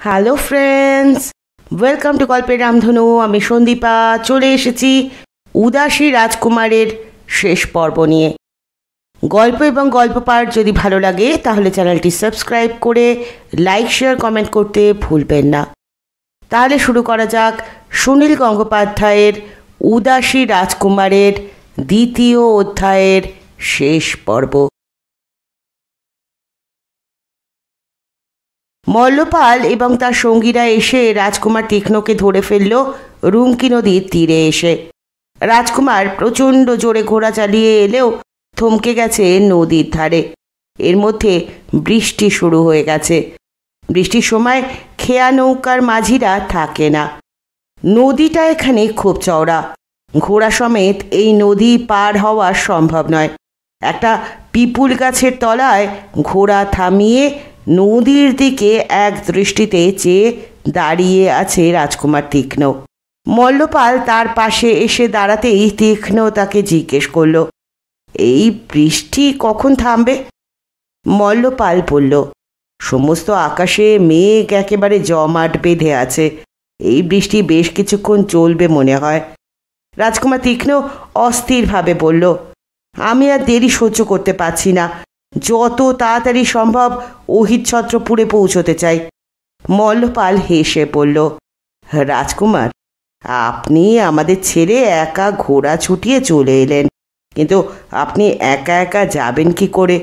Hello friends, welcome to গল্পের রামধনু। আমি সন্দীপা চলে এসেছি উদাসী রাজকুমারের শেষ পর্ব নিয়ে। গল্প এবং গল্প পাঠ যদি ভালো লাগে তাহলে চ্যানেলটি সাবস্ক্রাইব করে লাইক শেয়ার কমেন্ট করতে ভুলবেন না। তাহলে শুরু করা যাক সুনীল গঙ্গোপাধ্যায়ের উদাসী রাজকুমারের দ্বিতীয় অধ্যায়ের শেষ পর্ব। মল্লপাল এবং তার সঙ্গীরা এসে রাজকুমার তীক্ষ্ণকে ধরে ফেলল রুমকি নদীর তীরে এসে। রাজকুমার প্রচণ্ড জোরে ঘোড়া চালিয়ে এলেও থমকে গেছে নদীর ধারে। এর মধ্যে বৃষ্টি শুরু হয়ে গেছে। বৃষ্টির সময় খেয়া নৌকার মাঝিরা থাকে না। নদীটা এখানে খুব চওড়া, ঘোড়া সমেত এই নদী পার হওয়া সম্ভব নয়। একটা পিপুল গাছের তলায় ঘোড়া থামিয়ে নদীর দিকে এক দৃষ্টিতে চেয়ে দাঁড়িয়ে আছে রাজকুমার তীক্ষ্ণ। মল্লপাল তার পাশে এসে দাঁড়াতেই তীক্ষ্ণ তাকে জিজ্ঞেস করল, এই বৃষ্টি কখন থামবে? মল্লপাল বলল, সমস্ত আকাশে মেঘ একেবারে জমাট বেঁধে আছে, এই বৃষ্টি বেশ কিছুক্ষণ চলবে মনে হয়। রাজকুমার তীক্ষ্ণ অস্থিরভাবে বলল, আমি আর দেরি সহ্য করতে পারছি না, যত তাড়াতাড়ি সম্ভব অহিচ্ছত্রপুরে পৌঁছতে চাই। মল্লপাল হেসে বলল, রাজকুমার, আপনি আমাদের ছেড়ে একা ঘোড়া ছুটিয়ে চলে এলেন, কিন্তু আপনি একা একা যাবেন কি করে?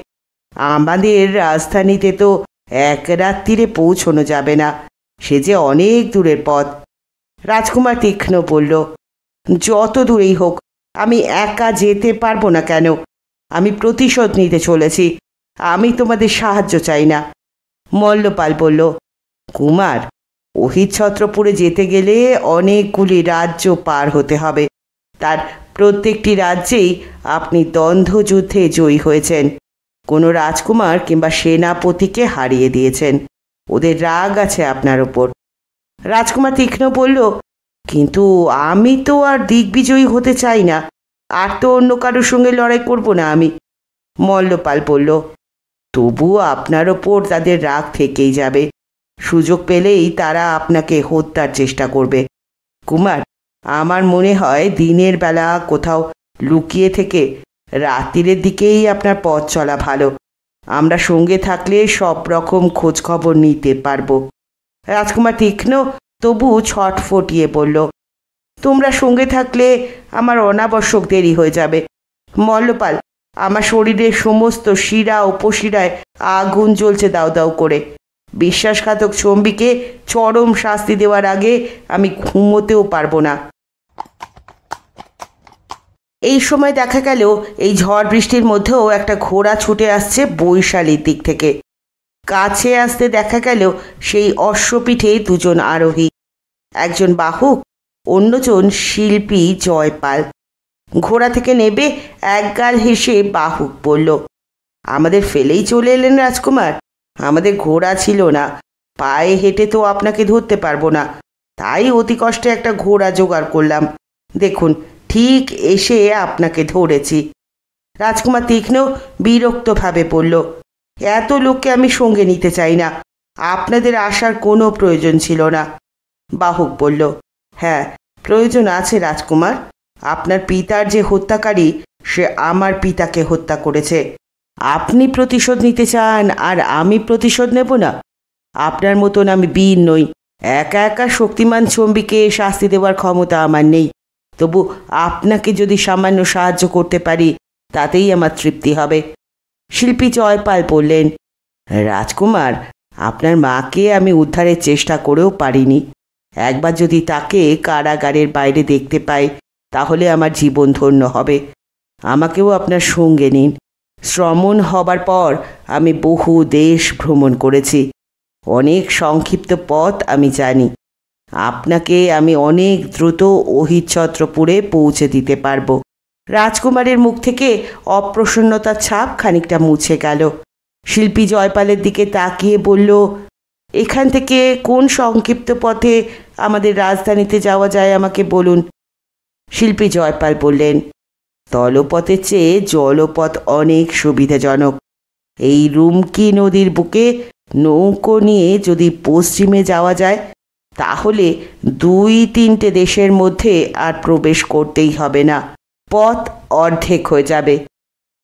আমাদের রাজধানীতে তো এক রাত্রিরে পৌঁছানো যাবে না, সে যে অনেক দূরের পথ। রাজকুমার তীক্ষ্ণ বলল, যত দূরেই হোক আমি একা যেতে পারবো না কেন? আমি প্রতিশোধ নিতে চলেছি, আমি তোমাদের সাহায্য চাই না। মল্লপাল বলল, কুমার, অহিচ্ছত্রপুরে যেতে গেলে অনেকগুলি রাজ্য পার হতে হবে। তার প্রত্যেকটি রাজ্যেই আপনি দ্বন্দ্বযুদ্ধে জয়ী হয়েছেন, কোনো রাজকুমার কিংবা সেনাপতিকে হারিয়ে দিয়েছেন। ওদের রাগ আছে আপনার ওপর। রাজকুমার তীক্ষ্ণ বলল, কিন্তু আমি তো আর দিগ্বিজয়ী হতে চাই না, আর তো অন্য কারোর সঙ্গে লড়াই করব না আমি। মল্লপাল বলল, তবুও আপনার ওপর তাদের রাগ থেকেই যাবে, সুযোগ পেলেই তারা আপনাকে হত্যার চেষ্টা করবে। কুমার, আমার মনে হয় দিনের বেলা কোথাও লুকিয়ে থেকে রাত্রিরের দিকেই আপনার পথ চলা ভালো। আমরা সঙ্গে থাকলে সব রকম খোঁজ খবর নিতে পারবো। রাজকুমার তীক্ষ্ণ তবু ছটফটিয়ে বলল, তোমরা সঙ্গে থাকলে আমার অনাবশ্যক দেরি হয়ে যাবে। মল্লপাল, আমার শরীরের সমস্ত শিরা উপশিরায় আগুন জ্বলছে দাউ দাউ করে। বিশ্বাসঘাতক চম্বিকে চরম শাস্তি দেওয়ার আগে আমি ঘুমোতেও পারবো না। এই সময় দেখা গেল এই ঝড় বৃষ্টির মধ্যেও একটা ঘোড়া ছুটে আসছে বৈশালীর দিক থেকে। কাছে আসতে দেখা গেল সেই অশ্বপিঠে দুজন আরোহী, একজন বাহক, অন্যজন শিল্পী জয়পাল। ঘোড়া থেকে নেবে একগাল হেসে বাহক বলল, আমাদের ফেলেই চলে এলেন রাজকুমার? আমাদের ঘোড়া ছিল না, পায়ে হেঁটে তো আপনাকে ধরতে পারবো না, তাই অতি কষ্টে একটা ঘোড়া জোগাড় করলাম। দেখুন, ঠিক এসে আপনাকে ধরেছি। রাজকুমার তীক্ষ্ণ বিরক্তভাবে বলল, এত লোককে আমি সঙ্গে নিতে চাই না, আপনাদের আসার কোনো প্রয়োজন ছিল না। বাহক বলল, হ্যাঁ, প্রয়োজন আছে রাজকুমার। আপনার পিতার যে হত্যাকারী, সে আমার পিতাকে হত্যা করেছে। আপনি প্রতিশোধ নিতে চান আর আমি প্রতিশোধ নেব না? আপনার মতন আমি বীর নই, একা একা শক্তিমান চম্বিকে শাস্তি দেওয়ার ক্ষমতা আমার নেই। তবু আপনাকে যদি সামান্য সাহায্য করতে পারি তাতেই আমার তৃপ্তি হবে। শিল্পী জয়পাল বললেন, রাজকুমার, আপনার মাকে আমি উদ্ধারের চেষ্টা করেও পারিনি। একবার যদি তাকে কারাগারের বাইরে দেখতে পাই তাহলে আমার জীবন ধন্য হবে। আমাকেও আপনার সঙ্গে নিন। শ্রমণ হবার পর আমি বহু দেশ ভ্রমণ করেছি, অনেক সংক্ষিপ্ত পথ আমি জানি। আপনাকে আমি অনেক দ্রুত অহিচ্ছত্রপুরে পৌঁছে দিতে পারবো। রাজকুমারের মুখ থেকে অপ্রসন্নতার ছাপ খানিকটা মুছে গেল। শিল্পী জয়পালের দিকে তাকিয়ে বলল, এখান থেকে কোন সংক্ষিপ্ত পথে আমাদের রাজধানীতে যাওয়া যায় আমাকে বলুন। শিল্পী জয়পাল বললেন, স্থলপথের চেয়ে জলপথ অনেক সুবিধাজনক। এই রুমকি নদীর বুকে নৌকো নিয়ে যদি পশ্চিমে যাওয়া যায় তাহলে 2-3টে দেশের মধ্যে আর প্রবেশ করতেই হবে না, পথ অর্ধেক হয়ে যাবে।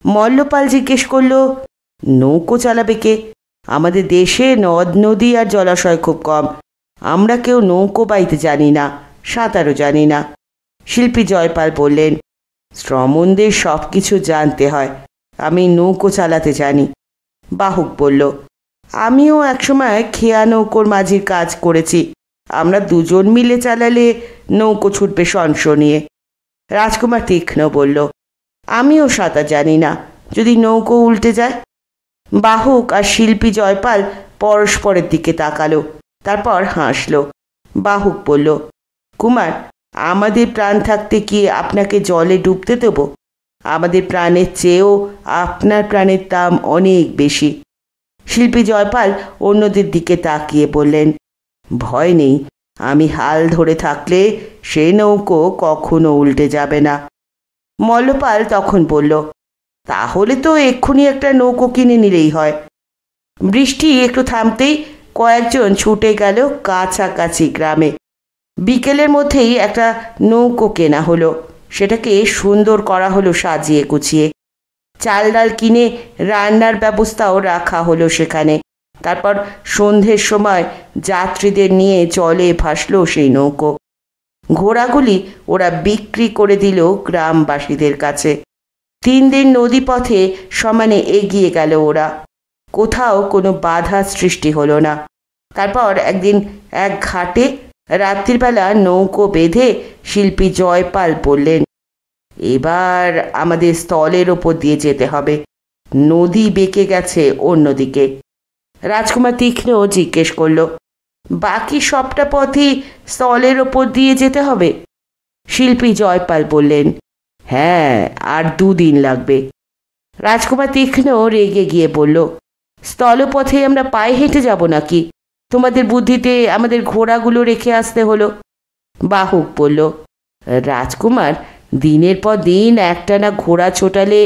মল্লপাল জিজ্ঞেস করল, নৌকো চালাবে কে? আমাদের দেশে নদ নদী আর জলাশয় খুব কম, আমরা কেউ নৌকো বাইতে জানি না, সাঁতারও জানি না। শিল্পী জয়পাল বললেন, শ্রমণদের সব কিছু জানতে হয়, আমি নৌকো চালাতে জানি। বাহক বলল, আমিও একসময় খেয়া নৌকোর মাঝির কাজ করেছি, আমরা দুজন মিলে চালালে নৌকো ছুটবে নিয়ে। রাজকুমার তীক্ষ্ণ বলল, আমিও সাঁতার জানি না, যদি নৌকো উল্টে যায়। বাহক আর শিল্পী জয়পাল পরস্পরের দিকে তাকালো, তারপর হাসল। বাহক বলল, কুমার, আমাদের প্রাণ থাকতে কি আপনাকে জলে ডুবতে দেব? আমাদের প্রাণের চেয়েও আপনার প্রাণের দাম অনেক বেশি। শিল্পী জয়পাল অন্যদের দিকে তাকিয়ে বললেন, ভয় নেই, আমি হাল ধরে থাকলে সে নৌকো কখনো উল্টে যাবে না। মল্লপাল তখন বলল, তাহলে তো এক্ষুনি একটা নৌকো কিনে নিলেই হয়। বৃষ্টি একটু থামতেই কয়েকজন ছুটে গেল কাছাকাছি গ্রামে। বিকেলের মধ্যেই একটা নৌকো কেনা হলো, সেটাকে সুন্দর করা হলো সাজিয়ে গুছিয়ে। চাল ডাল কিনে রান্নার ব্যবস্থাও রাখা হলো সেখানে। তারপর সন্ধ্যের সময় যাত্রীদের নিয়ে জলে ভাসলো সেই নৌকো। ঘোড়াগুলি ওরা বিক্রি করে দিল গ্রামবাসীদের কাছে। 3 দিন নদীপথে সমানে এগিয়ে গেল ওরা, কোথাও কোনো বাধা সৃষ্টি হলো না। তারপর একদিন এক ঘাটে রাত্রিবেলা নৌকো বেঁধে শিল্পী জয়পাল বললেন, এবার আমাদের স্থলের ওপর দিয়ে যেতে হবে, নদী বেঁকে গেছে অন্যদিকে। রাজকুমার তীক্ষ্ণ জিজ্ঞেস করল, বাকি সবটা পথই স্থলের ওপর দিয়ে যেতে হবে? শিল্পী জয়পাল বললেন, হ্যাঁ, আর 2 দিন লাগবে। রাজকুমার তীক্ষ্ণ রেগে গিয়ে বলল, স্থলপথে আমরা পায়ে হেঁটে যাব নাকি? তোমাদের বুদ্ধিতে আমাদের ঘোড়াগুলো রেখে আসতে হলো। বাহক বলল, রাজকুমার, দিনের পর দিন একটানা ঘোড়া ছোটালে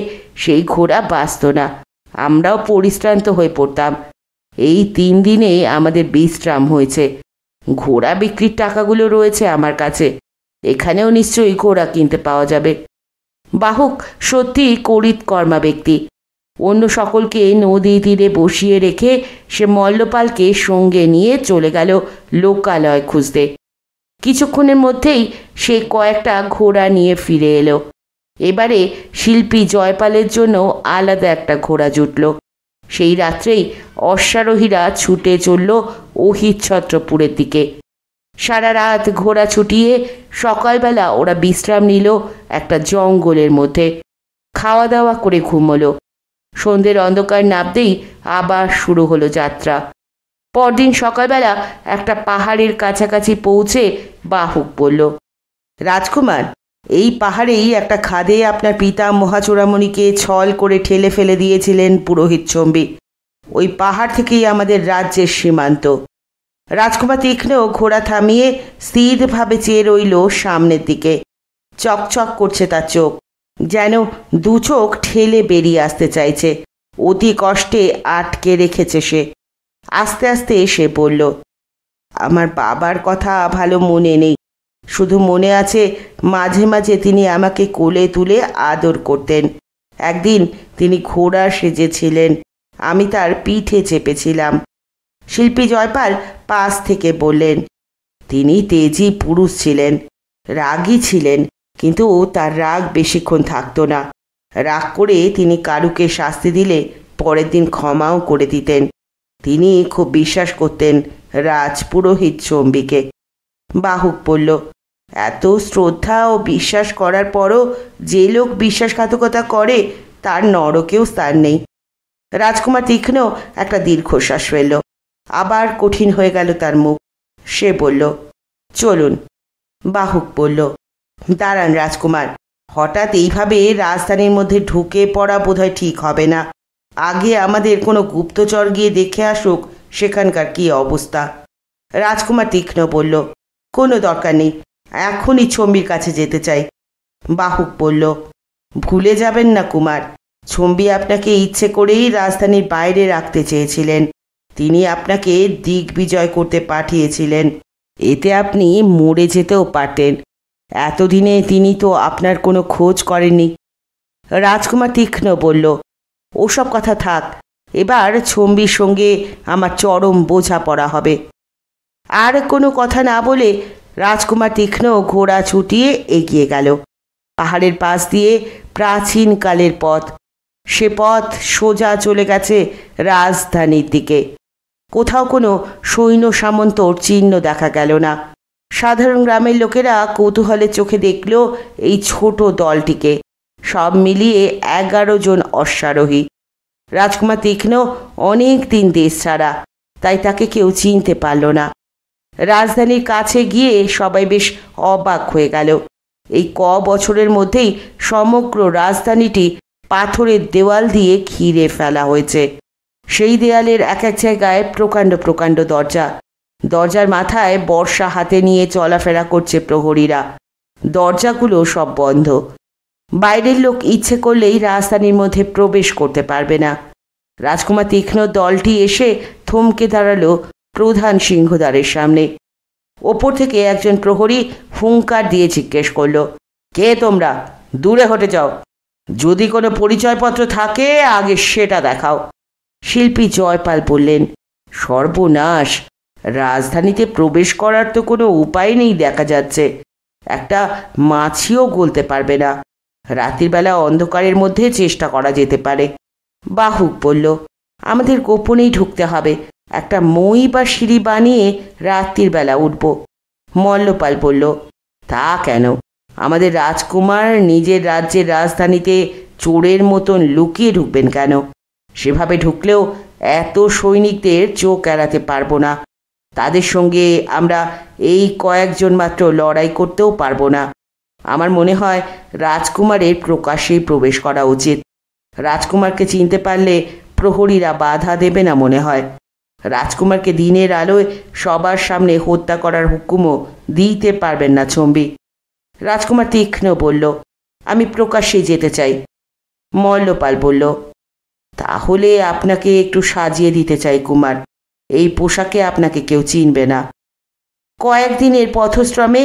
সেই ঘোড়া বাঁচত না, আমরাও পরিশ্রান্ত হয়ে পড়তাম। এই 3 দিনে আমাদের বিশ্রাম হয়েছে। ঘোড়া বিক্রির টাকাগুলো রয়েছে আমার কাছে, এখানেও নিশ্চয়ই ঘোড়া কিনতে পাওয়া যাবে। বাহক সত্যি করিতকর্মা ব্যক্তি। অন্য সকলকে নদী তীরে বসিয়ে রেখে সে মল্লপালকে সঙ্গে নিয়ে চলে গেল লোকালয় খুঁজতে। কিছুক্ষণের মধ্যেই সে কয়েকটা ঘোড়া নিয়ে ফিরে এলো। এবারে শিল্পী জয়পালের জন্য আলাদা একটা ঘোড়া জুটল। সেই রাত্রেই অশ্বারোহীরা ছুটে চলল অহিচ্ছত্রপুরের দিকে। সারা রাত ঘোড়া ছুটিয়ে সকালবেলা ওরা বিশ্রাম নিল একটা জঙ্গলের মধ্যে। খাওয়া দাওয়া করে ঘুমোলো। সন্ধ্যের অন্ধকার নামতেই আবার শুরু হলো যাত্রা। পরদিন সকালবেলা একটা পাহাড়ের কাছাকাছি পৌঁছে বাহক বলল, রাজকুমার, এই পাহাড়েই একটা খাদে আপনার পিতা মহাচূড়ামণিকে ছল করে ঠেলে ফেলে দিয়েছিলেন পুরোহিত চম্বী। ওই পাহাড় থেকেই আমাদের রাজ্যের সীমান্ত। রাজকুমার তীক্ষ্ণ ঘোড়া থামিয়ে স্থিরভাবে চেয়ে রইল সামনের দিকে। চকচক করছে তার চোখ, যেন 2 চোখ ঠেলে বেরিয়ে আসতে চাইছে। অতি কষ্টে আটকে রেখেছে সে। আস্তে আস্তে সে বলল, আমার বাবার কথা ভালো মনে নেই, শুধু মনে আছে মাঝে মাঝে তিনি আমাকে কোলে তুলে আদর করতেন। একদিন তিনি ঘোড়া সেজেছিলেন, আমি তার পিঠে চেপেছিলাম। শিল্পী জয়পাল পাশ থেকে বললেন, তিনি তেজি পুরুষ ছিলেন, রাগী ছিলেন, কিন্তু তার রাগ বেশিক্ষণ থাকতো না। রাগ করে তিনি কারুকে শাস্তি দিলে পরের দিন ক্ষমাও করে দিতেন। তিনি খুব বিশ্বাস করতেন রাজপুরোহিত চম্বীকে। বাহক বলল, এত শ্রদ্ধা ও বিশ্বাস করার পরও যে লোক বিশ্বাসঘাতকতা করে তার নরকেও স্থান নেই। রাজকুমার তীক্ষ্ণ একটা দীর্ঘশ্বাস ফেলল। আবার কঠিন হয়ে গেল তার মুখ। সে বলল, চলুন। বাহক বলল, দাঁড়ান রাজকুমার, হঠাৎ এইভাবে রাজধানীর মধ্যে ঢুকে পড়া বোধহয় ঠিক হবে না। আগে আমাদের কোনো গুপ্তচর গিয়ে দেখে আসুক সেখানকার কী অবস্থা। রাজকুমার তীক্ষ্ণ বলল, কোনো দরকার নেই, এখনই চম্বীর কাছে যেতে চাই। বাহক বলল, ভুলে যাবেন না কুমার, চম্বী আপনাকে ইচ্ছে করেই রাজধানীর বাইরে রাখতে চেয়েছিলেন। তিনি আপনাকে দিগ্বিজয় করতে পাঠিয়েছিলেন। এতে আপনি মরে যেতেও পারতেন। এতদিনে তিনি তো আপনার কোনো খোঁজ করেননি। রাজকুমার তীক্ষ্ণ বলল, ওসব কথা থাক, এবার ছম্বির সঙ্গে আমার চরম বোঝাপড়া হবে। আর কোনো কথা না বলে রাজকুমার তীক্ষ্ণ ঘোড়া ছুটিয়ে এগিয়ে গেল। পাহাড়ের পাশ দিয়ে প্রাচীনকালের পথ, সে পথ সোজা চলে গেছে রাজধানীর দিকে। কোথাও কোনো সৈন্য সামন্তর চিহ্ন দেখা গেল না। সাধারণ গ্রামের লোকেরা কৌতূহলের চোখে দেখল এই ছোট দলটিকে। সব মিলিয়ে 11 জন অশ্বারোহী। রাজকুমার তীক্ষ্ণ অনেক দিন দেশ ছাড়া, তাই তাকে কেউ চিনতে পারল না। রাজধানীর কাছে গিয়ে সবাই বেশ অবাক হয়ে গেল। এই বছরের মধ্যেই সমগ্র রাজধানীটি পাথরের দেওয়াল দিয়ে ঘিরে ফেলা হয়েছে। সেই দেয়ালের এক এক জায়গায় প্রকাণ্ড প্রকাণ্ড দরজা। দরজার মাথায় বর্ষা হাতে নিয়ে চলাফেরা করছে প্রহরীরা। দরজাগুলো সব বন্ধ। বাইরের লোক ইচ্ছে করলেই রাজধানীর মধ্যে প্রবেশ করতে পারবে না। রাজকুমার তীক্ষ্ণ দলটি এসে থমকে দাঁড়ালো প্রধান সিংহদ্বারের সামনে। ওপর থেকে একজন প্রহরী হুঙ্কার দিয়ে জিজ্ঞেস করল, কে তোমরা? দূরে হটে যাও। যদি কোনো পরিচয়পত্র থাকে আগে সেটা দেখাও। শিল্পী জয়পাল বললেন, সর্বনাশ, রাজধানীতে প্রবেশ করার তো কোনো উপায় নেই দেখা যাচ্ছে। একটা মাছিও গলতে পারবে না। রাতের বেলা অন্ধকারের মধ্যে চেষ্টা করা যেতে পারে। বাহুক বলল, আমাদের গোপনেই ঢুকতে হবে। একটা মই বা সিঁড়ি বানিয়ে রাত্রির বেলা উঠব। মল্লপাল বলল, তা কেন? আমাদের রাজকুমার নিজের রাজ্যের রাজধানীতে চোরের মতন লুকিয়ে ঢুকবেন কেন? সেভাবে ঢুকলেও এত সৈনিকদের চোখ এড়াতে পারবো না। তাদের সঙ্গে আমরা এই কয়েকজন মাত্র লড়াই করতেও পারবো না। আমার মনে হয় রাজকুমারের প্রকাশ্যেই প্রবেশ করা উচিত। রাজকুমারকে চিনতে পারলে প্রহরীরা বাধা দেবে না মনে হয়। রাজকুমারকে দিনের আলোয় সবার সামনে হত্যা করার হুকুমও দিতে পারবেন না ছম্বি। রাজকুমার তীক্ষ্ণ বলল, আমি প্রকাশ্যে যেতে চাই। মল্লপাল বলল, তাহলে আপনাকে একটু সাজিয়ে দিতে চাই কুমার। এই পোশাকে আপনাকে কেউ চিনবে না। কয়েকদিনের পথশ্রমে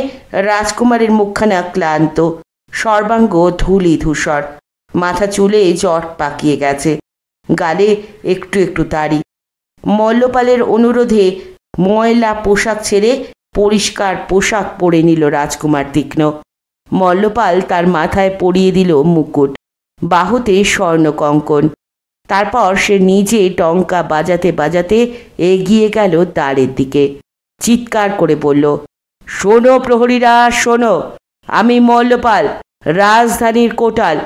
রাজকুমারের মুখখানা ক্লান্ত, সর্বাঙ্গ ধূলি ধূসর, মাথা চুলে জট পাকিয়ে গেছে, গালে একটু একটু দাড়ি। মল্লপালের অনুরোধে ময়লা পোশাক ছেড়ে পরিষ্কার পোশাক পরে নিল রাজকুমার তীক্ষ্ণ। মল্লপাল তার মাথায় পরিয়ে দিল মুকুট, বাহুতে স্বর্ণ কঙ্কন। তারপর সে নিজে টঙ্কা বাজাতে বাজাতে এগিয়ে গেল দ্বারের দিকে। চিৎকার করে বলল, শোনো প্রহরীরা, শোনো, আমি মল্লপাল, রাজধানীর কোটাল।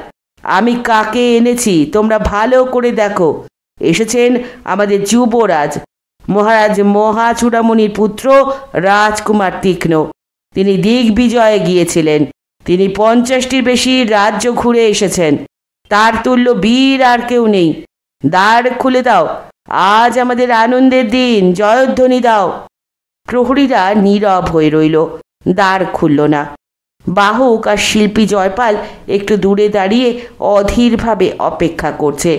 আমি কাকে এনেছি তোমরা ভালো করে দেখো। এসেছেন আমাদের যুবরাজ, মহারাজ মহাচূড়ামণির পুত্র রাজকুমার তীক্ষ্ণ। তিনি দিগ্বিজয়ে গিয়েছিলেন। তিনি 50টির বেশি রাজ্য ঘুরে এসেছেন। তার তুল্য বীর আর কেউ নেই। দ্বার খুলে দাও, আজ আমাদের আনন্দের দিন, জয়ধ্বনি দাও। প্রহরীরা নীরব হয়ে রইল, দ্বার খুলল না। বাহক আর শিল্পী জয়পাল একটু দূরে দাঁড়িয়ে অধীরভাবে অপেক্ষা করছে।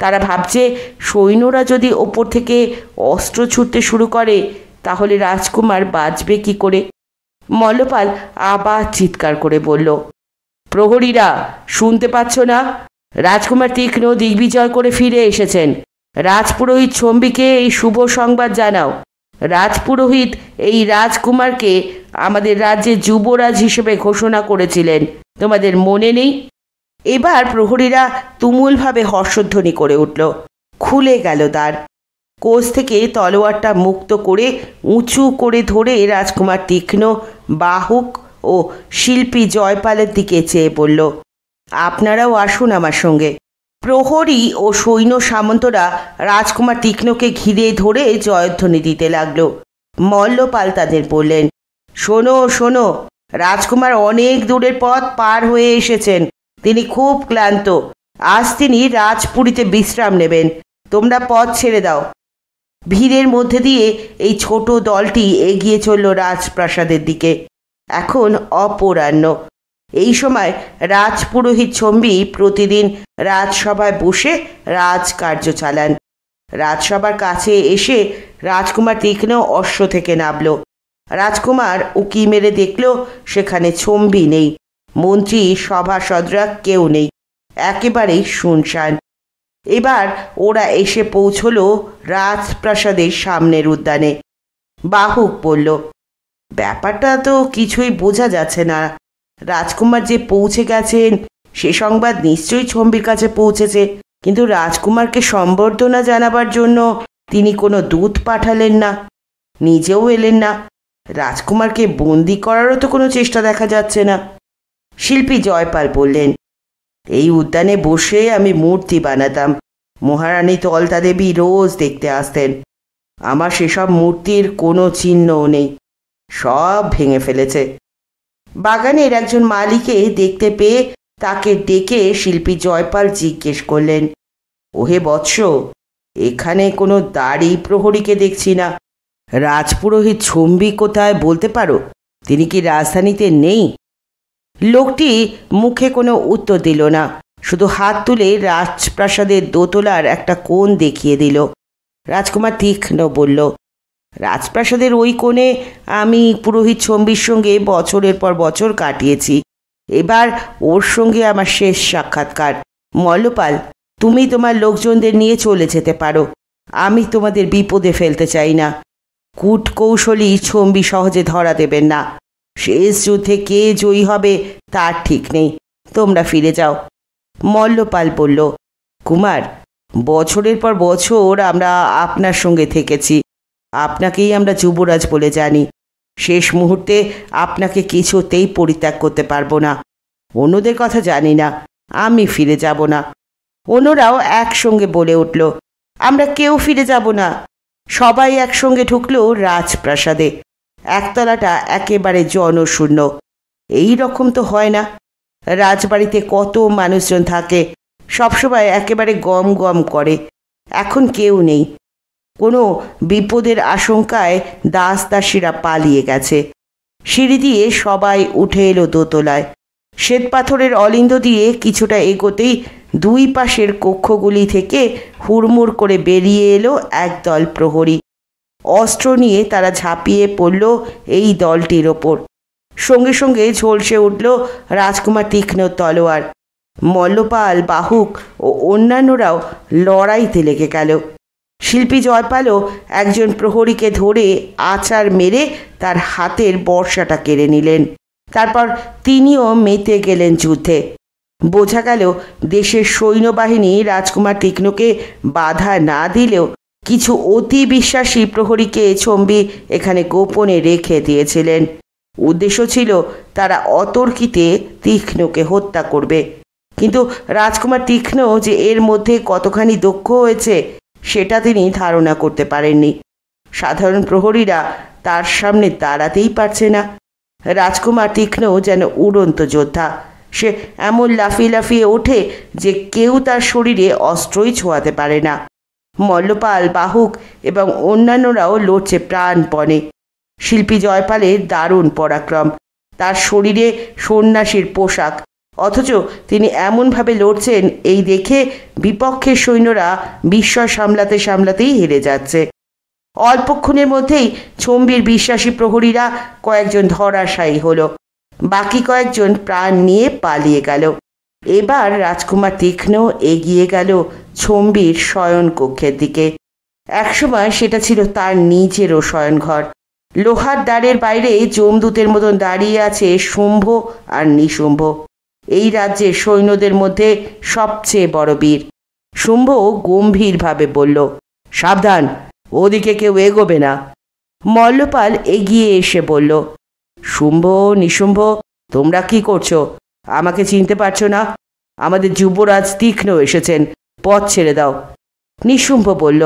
তারা ভাবছে, সৈন্যরা যদি ওপর থেকে অস্ত্র ছুটতে শুরু করে তাহলে রাজকুমার বাঁচবে কি করে? মল্লপাল আবার চিৎকার করে বলল, প্রহরীরা, শুনতে পাচ্ছ না? রাজকুমার তীক্ষ্ণ দিগ্বিজয় করে ফিরে এসেছেন। রাজপুরোহিত ছম্বিকে এই শুভ সংবাদ জানাও। রাজপুরোহিত এই রাজকুমারকে আমাদের রাজ্যের যুবরাজ হিসেবে ঘোষণা করেছিলেন, তোমাদের মনে নেই? এবার প্রহরীরা তুমুলভাবে হর্ষধ্বনি করে উঠল। খুলে গেল দ্বার। কোষ থেকে তলোয়ারটা মুক্ত করে উঁচু করে ধরে রাজকুমার তীক্ষ্ণ বাহক ও শিল্পী জয়পালের দিকে চেয়ে বলল, আপনারাও আসুন আমার সঙ্গে। প্রহরী ও সৈন্য সামন্তরা রাজকুমার তীক্ষ্ণকে ঘিরে ধরে জয়ধ্বনি দিতে লাগলো। মল্লপাল তাদের বললেন, শোনো শোনো, রাজকুমার অনেক দূরের পথ পার হয়ে এসেছেন। তিনি খুব ক্লান্ত। আজ তিনি রাজপুরীতে বিশ্রাম নেবেন। তোমরা পথ ছেড়ে দাও। ভিড়ের মধ্যে দিয়ে এই ছোট দলটি এগিয়ে চলল রাজপ্রাসাদের দিকে। এখন অপরাহ্ন। এই সময় রাজপুরোহিত ছম্বি প্রতিদিন রাজসভায় বসে রাজকার্য চালান। রাজসভার কাছে এসে রাজকুমার তীক্ষ্ণ অশ্ব থেকে নামল। রাজকুমার উকি মেরে দেখল সেখানে ছম্বি নেই, মন্ত্রী সভাসদরা কেউ নেই, একেবারেই শুনশান। এবার ওরা এসে পৌঁছল রাজপ্রাসাদের সামনের উদ্যানে। বাহুক বলল, ব্যাপারটা তো কিছুই বোঝা যাচ্ছে না। রাজকুমার যে পৌঁছে গেছেন সে সংবাদ নিশ্চয়ই ছম্বির কাছে পৌঁছেছে, কিন্তু রাজকুমারকে সম্বর্ধনা জানাবার জন্য তিনি কোনো দূত পাঠালেন না, নিজেও এলেন না। রাজকুমারকে বন্দি করারও তো কোনো চেষ্টা দেখা যাচ্ছে না। শিল্পী জয়পাল বললেন, এই উদ্যানে বসে আমি মূর্তি বানাতাম। মহারানী তলতা দেবী রোজ দেখতে আসতেন। আমার সেসব মূর্তির কোনো চিহ্নও নেই, সব ভেঙে ফেলেছে। বাগানের একজন মালিকে দেখতে পেয়ে তাকে ডেকে শিল্পী জয়পাল জিজ্ঞেস করলেন, ওহে বৎস, এখানে কোনো দাড়ি প্রহরীকে দেখছি না। রাজপুরোহিত ছম্বি কোথায় বলতে পারো? তিনি কি রাজধানীতে নেই? লোকটি মুখে কোনো উত্তর দিল না, শুধু হাত তুলে রাজপ্রাসাদের দোতলার একটা কোণ দেখিয়ে দিল। রাজকুমার তীক্ষ্ণ বলল, রাজপ্রাসাদের ওই কোণে আমি পুরোহিত ছম্বির সঙ্গে বছরের পর বছর কাটিয়েছি। এবার ওর সঙ্গে আমার শেষ সাক্ষাৎকার। মল্লপাল, তুমি তোমার লোকজনদের নিয়ে চলে যেতে পারো। আমি তোমাদের বিপদে ফেলতে চাই না। কূট কৌশলী ছম্বি সহজে ধরা দেবেন না। শেষ যুদ্ধে কে জয়ী হবে তার ঠিক নেই। তোমরা ফিরে যাও। মল্লপাল বলল, কুমার, বছরের পর বছর আমরা আপনার সঙ্গে থেকেছি। আপনাকেই আমরা যুবরাজ বলে জানি। শেষ মুহূর্তে আপনাকে কিছুতেই পরিত্যাগ করতে পারবো না। অন্যদের কথা জানি না, আমি ফিরে যাব না। অন্যরাও একসঙ্গে বলে উঠল, আমরা কেউ ফিরে যাব না। সবাই একসঙ্গে ঢুকল রাজপ্রাসাদে। একতলাটা একেবারে জনশূন্য। এই রকম তো হয় না। রাজবাড়িতে কত মানুষজন থাকে, সবসময় একেবারে গম গম করে। এখন কেউ নেই। কোনো বিপদের আশঙ্কায় দাস দাসীরা পালিয়ে গেছে। সিঁড়ি দিয়ে সবাই উঠে এলো দোতলায়। শ্বেতপাথরের অলিন্দ দিয়ে কিছুটা এগোতেই দুই পাশের কক্ষগুলি থেকে হুড়মুড় করে বেরিয়ে এলো একদল প্রহরী। অস্ত্র নিয়ে তারা ঝাঁপিয়ে পড়ল এই দলটির ওপর। সঙ্গে সঙ্গে ঝলসে উঠল রাজকুমার তীক্ষ্ণ তলোয়ার। মল্লপাল, বাহুক ও অন্যান্যরাও লড়াইতে লেগে গেল। শিল্পী জয়পালও একজন প্রহরীকে ধরে আছাড় মেরে তার হাতের বর্শাটা কেড়ে নিলেন। তারপর তিনিও মেতে গেলেন যুদ্ধে। বোঝা গেল দেশের সৈন্যবাহিনী রাজকুমার তীক্ষ্ণকে বাধা না দিলেও কিছু অতি বিশ্বাসী প্রহরীকে ছম্বি এখানে গোপনে রেখে দিয়েছিলেন। উদ্দেশ্য ছিল তারা অতর্কিতে তীক্ষ্ণকে হত্যা করবে। কিন্তু রাজকুমার তীক্ষ্ণ যে এর মধ্যে কতখানি দক্ষ হয়েছে সেটা তিনি ধারণা করতে পারেননি। সাধারণ প্রহরীরা তার সামনে দাঁড়াতেই পারছে না। রাজকুমার তীক্ষ্ণ যেন উড়ন্ত যোদ্ধা। সে এমন লাফিয়ে লাফিয়ে ওঠে যে কেউ তার শরীরে অস্ত্রই ছোঁয়াতে পারে না। মল্লপাল, বাহুক এবং অন্যান্যরাও লড়ছে প্রাণপণে। শিল্পী জয়পালের দারুণ পরাক্রম। তার শরীরে সন্ন্যাসীর পোশাক, অথচ তিনি এমনভাবে লড়ছেন এই দেখে বিপক্ষের সৈন্যরা বিস্ময় সামলাতে সামলাতেই হেরে যাচ্ছে। অল্পক্ষণের মধ্যেই ছম্বির বিশ্বাসী প্রহরীরা কয়েকজন ধরাশায়ী হলো। বাকি কয়েকজন প্রাণ নিয়ে পালিয়ে গেল। এবার রাজকুমার তীক্ষ্ণ এগিয়ে গেল ছম্বির শয়নকক্ষের দিকে। একসময় সেটা ছিল তার নিজেরও শয়নঘর। লোহার দ্বারের বাইরে যমদূতের মতন দাঁড়িয়ে আছে শুম্ভ আর নিশুম্ভ, এই রাজ্যের সৈন্যদের মধ্যে সবচেয়ে বড় বীর। শুম্ভ গম্ভীরভাবে বলল, সাবধান, ওদিকে কেউ এগোবে না। মল্লপাল এগিয়ে এসে বলল, শুম্ভ, নিশুম্ভ, তোমরা কি করছো? আমাকে চিনতে পারছো না? আমাদের যুবরাজ তীক্ষ্ণ এসেছেন, পথ ছেড়ে দাও। নিশুম্ভ বলল,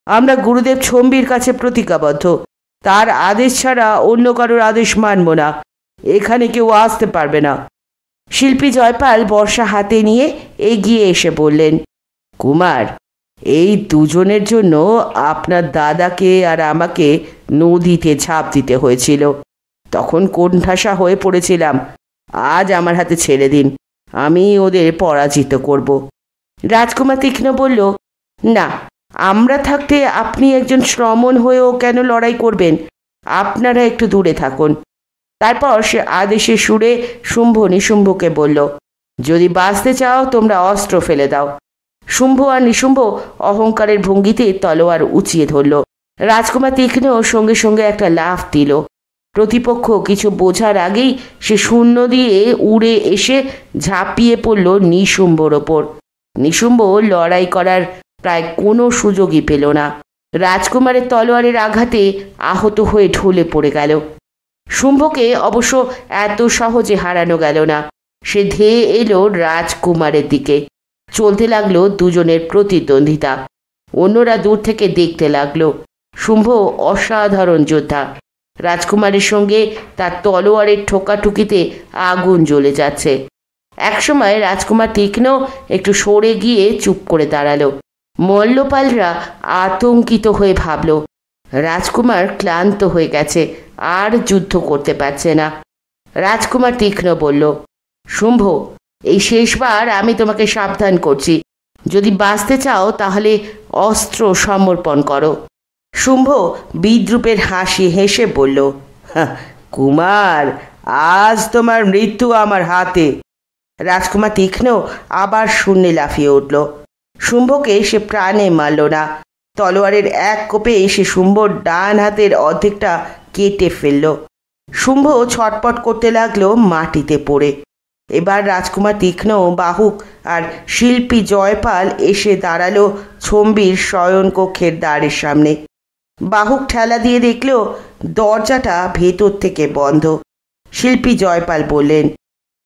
আমরা গুরুদেব ছম্বির কাছে প্রতিজ্ঞাবদ্ধ। তার আদেশ ছাড়া অন্য কারোর আদেশ মানব না। এখানে কেউ আসতে পারবে না। শিল্পী জয়পাল বর্শা হাতে নিয়ে এগিয়ে এসে বললেন, কুমার, এই দুজনের জন্য আপনার দাদাকে আর আমাকে নদীতে ঝাঁপ দিতে হয়েছিল। তখন কোণঠাসা হয়ে পড়েছিলাম। আজ আমার হাতে ছেড়ে দিন, আমি ওদের পরাজিত করব। রাজকুমার তীক্ষ্ণ বলল, না, আমরা থাকতে আপনি একজন শ্রমণ হয়েও কেন লড়াই করবেন? আপনারা একটু দূরে থাকুন। তারপর সে আদেশের সুরে শুম্ভ নিশুম্ভকে বলল, যদি বাঁচতে চাও তোমরা অস্ত্র ফেলে দাও। শুম্ভ আর নিশুম্ভ অহংকারের ভঙ্গিতে তলোয়ার উঁচিয়ে ধরল। রাজকুমার তীক্ষ্ণ সঙ্গে সঙ্গে একটা লাফ দিল। প্রতিপক্ষ কিছু বোঝার আগেই সে শূন্য দিয়ে উড়ে এসে ঝাঁপিয়ে পড়ল নিশুম্ভর ওপর। নিশুম্ভ লড়াই করার প্রায় কোনো সুযোগই পেল না। রাজকুমারের তলোয়ারের আঘাতে আহত হয়ে ঢলে পড়ে গেল। শুম্ভকে অবশ্য এত সহজে হারানো গেল না। সে ধেয়ে এলো রাজকুমারের দিকে। চলতে লাগলো দুজনের প্রতিদ্বন্দ্বিতা। অন্যরা দূর থেকে দেখতে লাগলো। শুম্ভ অসাধারণ যোদ্ধা। রাজকুমারের সঙ্গে তার তলোয়ারের ঠোকাঠুকিতে আগুন জ্বলে যাচ্ছে। একসময় রাজকুমার তীক্ষ্ণ একটু সরে গিয়ে চুপ করে দাঁড়ালো। মল্লপালরা আতঙ্কিত হয়ে ভাবল রাজকুমার ক্লান্ত হয়ে গেছে, আর যুদ্ধ করতে পারছে না। রাজকুমার তীক্ষ্ণ বলল, শুম্ভ, এই শেষবার আমি তোমাকে সাবধান করছি। যদি বাঁচতে চাও তাহলে অস্ত্র সমর্পণ করো। শুম্ভ বিদ্রূপের হাসি হেসে বলল, কুমার, আজ তোমার মৃত্যু আমার হাতে। রাজকুমার তীক্ষ্ণ আবার শূন্যে লাফিয়ে উঠল। শুম্ভকে সে প্রাণে মারল না। তলোয়ারের এক কোপে সে শুম্ভর ডান হাতের অর্ধেকটা কেটে ফেলল। শুম্ভ ছটপট করতে লাগলো মাটিতে পড়ে। এবার রাজকুমার তীক্ষ্ণ, বাহুক আর শিল্পী জয়পাল এসে দাঁড়ালো ছম্বির শয়নকক্ষের দ্বারের সামনে। বাহুক ঠেলা দিয়ে দেখল দরজাটা ভেতর থেকে বন্ধ। শিল্পী জয়পাল বললেন,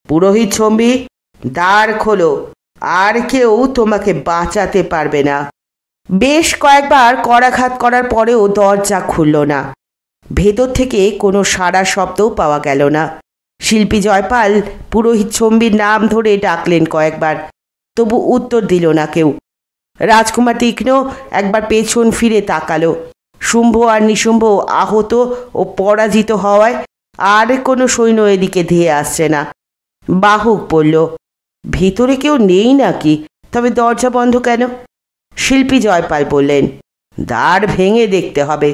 পুরোহিত ছম্বি, দ্বার খোলো, আর কেউ তোমাকে বাঁচাতে পারবে না। বেশ কয়েকবার করাঘাত করার পরেও দরজা খুলল না। ভেতর থেকে কোনো সাড়া শব্দও পাওয়া গেল না। শিল্পী জয়পাল পুরোহিত ছম্বির নাম ধরে ডাকলেন কয়েকবার, তবু উত্তর দিল না কেউ। রাজকুমার তীক্ষ্ণ একবার পেছন ফিরে তাকালো। শুম্ভ আর নিশুম্ভ আহত ও পরাজিত হওয়ায় আর কোনো সৈন্য এদিকে ধেয়ে আসছে না। বাহুক বলল, ভিতরে কেউ নেই নাকি? তবে দরজা বন্ধ কেন? শিল্পী জয়পাল বললেন, দ্বার ভেঙে দেখতে হবে।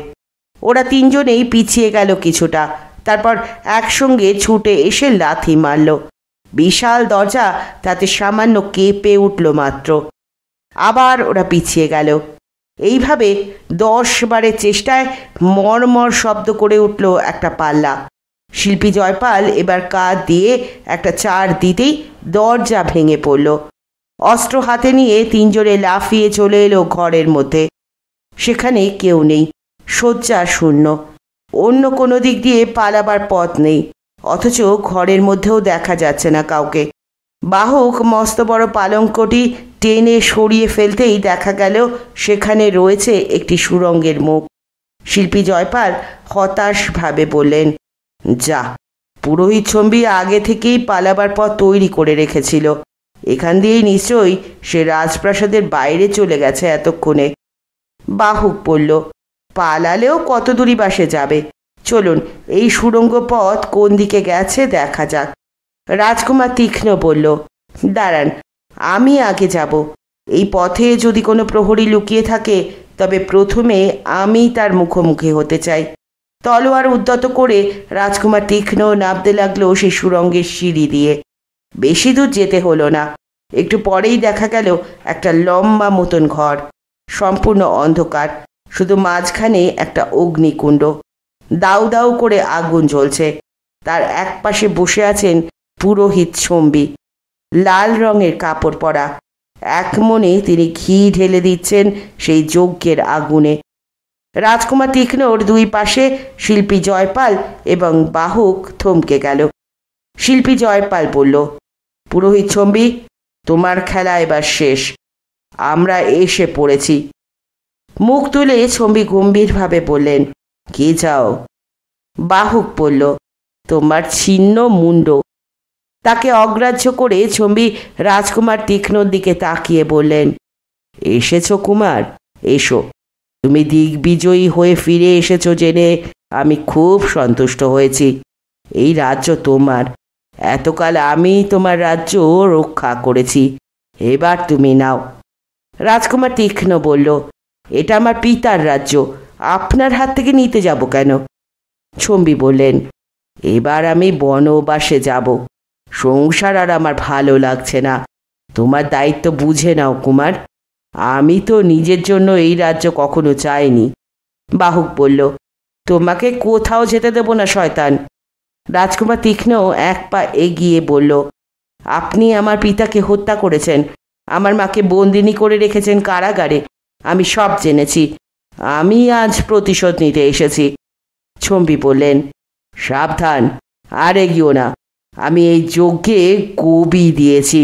ওরা তিনজনেই পিছিয়ে গেল কিছুটা, তারপর একসঙ্গে ছুটে এসে লাথি মারল। বিশাল দরজা তাতে সামান্য কেঁপে উঠল মাত্র। আবার ওরা পিছিয়ে গেল। এইভাবে 10 বারের চেষ্টায় মরমর শব্দ করে উঠল একটা পাল্লা। শিল্পী জয়পাল এবার কাঁধ দিয়ে একটা চার দিতেই দরজা ভেঙে পড়ল। অস্ত্র হাতে নিয়ে তিনজনে লাফিয়ে চলে এলো ঘরের মধ্যে। সেখানে কেউ নেই, শয্যা শূন্য। অন্য কোনো দিক দিয়ে পালাবার পথ নেই, অথচ ঘরের মধ্যেও দেখা যাচ্ছে না কাউকে। বাহুক মস্ত বড় পালঙ্কটি টেনে সরিয়ে ফেলতেই দেখা গেল সেখানে রয়েছে একটি সুড়ঙ্গের মুখ। শিল্পী জয়পাল হতাশভাবে বললেন, যা, পুরোহিত ছম্বি আগে থেকেই পালাবার পথ তৈরি করে রেখেছিল। এখান দিয়েই নিশ্চয়ই সে রাজপ্রাসাদের বাইরে চলে গেছে এতক্ষণে। বাহুক বলল, পালালেও কত দূরই বা সে যাবে? চলুন, এই সুড়ঙ্গ পথ কোন দিকে গেছে দেখা যাক। রাজকুমার তীক্ষ্ণ বলল, দাঁড়ান, আমি আগে যাব। এই পথে যদি কোনো প্রহরী লুকিয়ে থাকে তবে প্রথমে আমি তার মুখোমুখি হতে চাই। তলোয়ার উদ্যত করে রাজকুমার তীক্ষ্ণ নামতে লাগলো সেই সুড়ঙ্গের সিঁড়ি দিয়ে। বেশি দূর যেতে হলো না। একটু পরেই দেখা গেল একটা লম্বা মতন ঘর, সম্পূর্ণ অন্ধকার, শুধু মাঝখানে একটা অগ্নিকুণ্ড। দাউ দাউ করে আগুন জ্বলছে। তার এক পাশে বসে আছেন পুরোহিত ছম্বি, লাল রঙের কাপড় পরা। এক মনে তিনি ঘি ঢেলে দিচ্ছেন সেই যজ্ঞের আগুনে। রাজকুমার তীক্ষ্ণর দুই পাশে শিল্পী জয়পাল এবং বাহুক থমকে গেল। শিল্পী জয়পাল বলল, পুরোহিত ছম্বি, তোমার খেলা এবার শেষ। আমরা এসে পড়েছি। মুখ তুলে ছম্বি গম্ভীরভাবে বললেন, কে চাও? বাহুক বলল, তোমার ছিন্ন মুন্ড। তাকে অগ্রাহ্য করে ছম্বি রাজকুমার তীক্ষ্ণর দিকে তাকিয়ে বললেন, এসেছো কুমার, এসো। তুমি দিগ্বিজয়ী হয়ে ফিরে এসেছো জেনে আমি খুব সন্তুষ্ট হয়েছি। এই রাজ্য তোমার। এতকাল আমি তোমার রাজ্য রক্ষা করেছি, এবার তুমি নাও। রাজকুমার তীক্ষ্ণ বলল, এটা আমার পিতার রাজ্য, আপনার হাত থেকে নিতে যাব কেন? ছম্বি বললেন, এবার আমি বনবাসে যাব। সংসার আর আমার ভালো লাগছে না। তোমার দায়িত্ব বুঝে নাও কুমার। আমি তো নিজের জন্য এই রাজ্য কখনো চাইনি। বাহক বলল, তোমাকে কোথাও যেতে দেব না শয়তান। রাজকুমার তীক্ষ্ণ এক পা এগিয়ে বলল, আপনি আমার পিতাকে হত্যা করেছেন, আমার মাকে বন্দিনী করে রেখেছেন কারাগারে। আমি সব জেনেছি। আমি আজ প্রতিশোধ নিতে এসেছি। ছম্বি বললেন, সাবধান, আর এগিও না। আমি এই যজ্ঞে কবি দিয়েছি।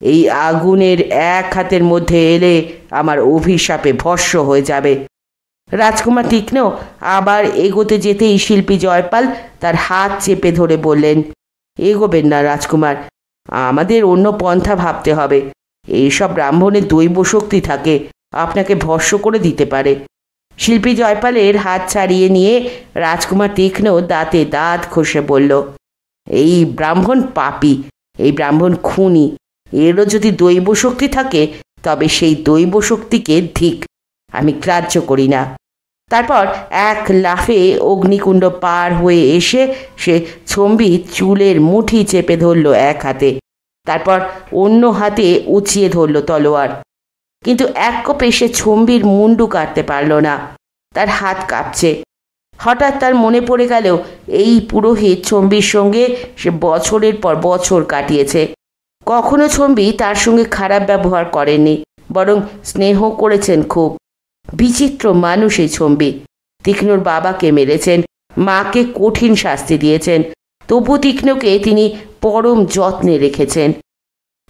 এই আগুনের এক হাতের মধ্যে এলে আমার অভিশাপে ভস্ম হয়ে যাবে। রাজকুমার তীক্ষ্ণ আবার এগোতে যেতেই শিল্পী জয়পাল তার হাত চেপে ধরে বললেন, এগোবেন না রাজকুমার, আমাদের অন্য পন্থা ভাবতে হবে। এইসব ব্রাহ্মণের দৈব শক্তি থাকে, আপনাকে ভস্ম করে দিতে পারে। শিল্পী জয়পালের হাত ছাড়িয়ে নিয়ে রাজকুমার তীক্ষ্ণ দাঁতে দাঁত ঘষে বলল, এই ব্রাহ্মণ পাপী, এই ব্রাহ্মণ খুনি। এরও যদি দৈব শক্তি থাকে তবে সেই দৈব শক্তিকে ধিক, আমি গ্রাহ্য করি না। তারপর এক লাফে অগ্নিকুণ্ড পার হয়ে এসে সে ছম্বি চুলের মুঠি চেপে ধরল এক হাতে, তারপর অন্য হাতে উঁচিয়ে ধরল তলোয়ার। কিন্তু এক কোপে সে ছম্বির মুন্ডু কাটতে পারল না, তার হাত কাঁপছে। হঠাৎ তার মনে পড়ে গেল এই পুরোহিত ছম্বির সঙ্গে সে বছরের পর বছর কাটিয়েছে। কখনো ছম্বি তার সঙ্গে খারাপ ব্যবহার করেননি, বরং স্নেহ করেছেন খুব। বিচিত্র মানুষ এই ছম্বি। তীক্ষ্ণর বাবাকে মেরেছেন, মাকে কঠিন শাস্তি দিয়েছেন, তবু তীক্ষ্ণকে তিনি পরম যত্নে রেখেছেন।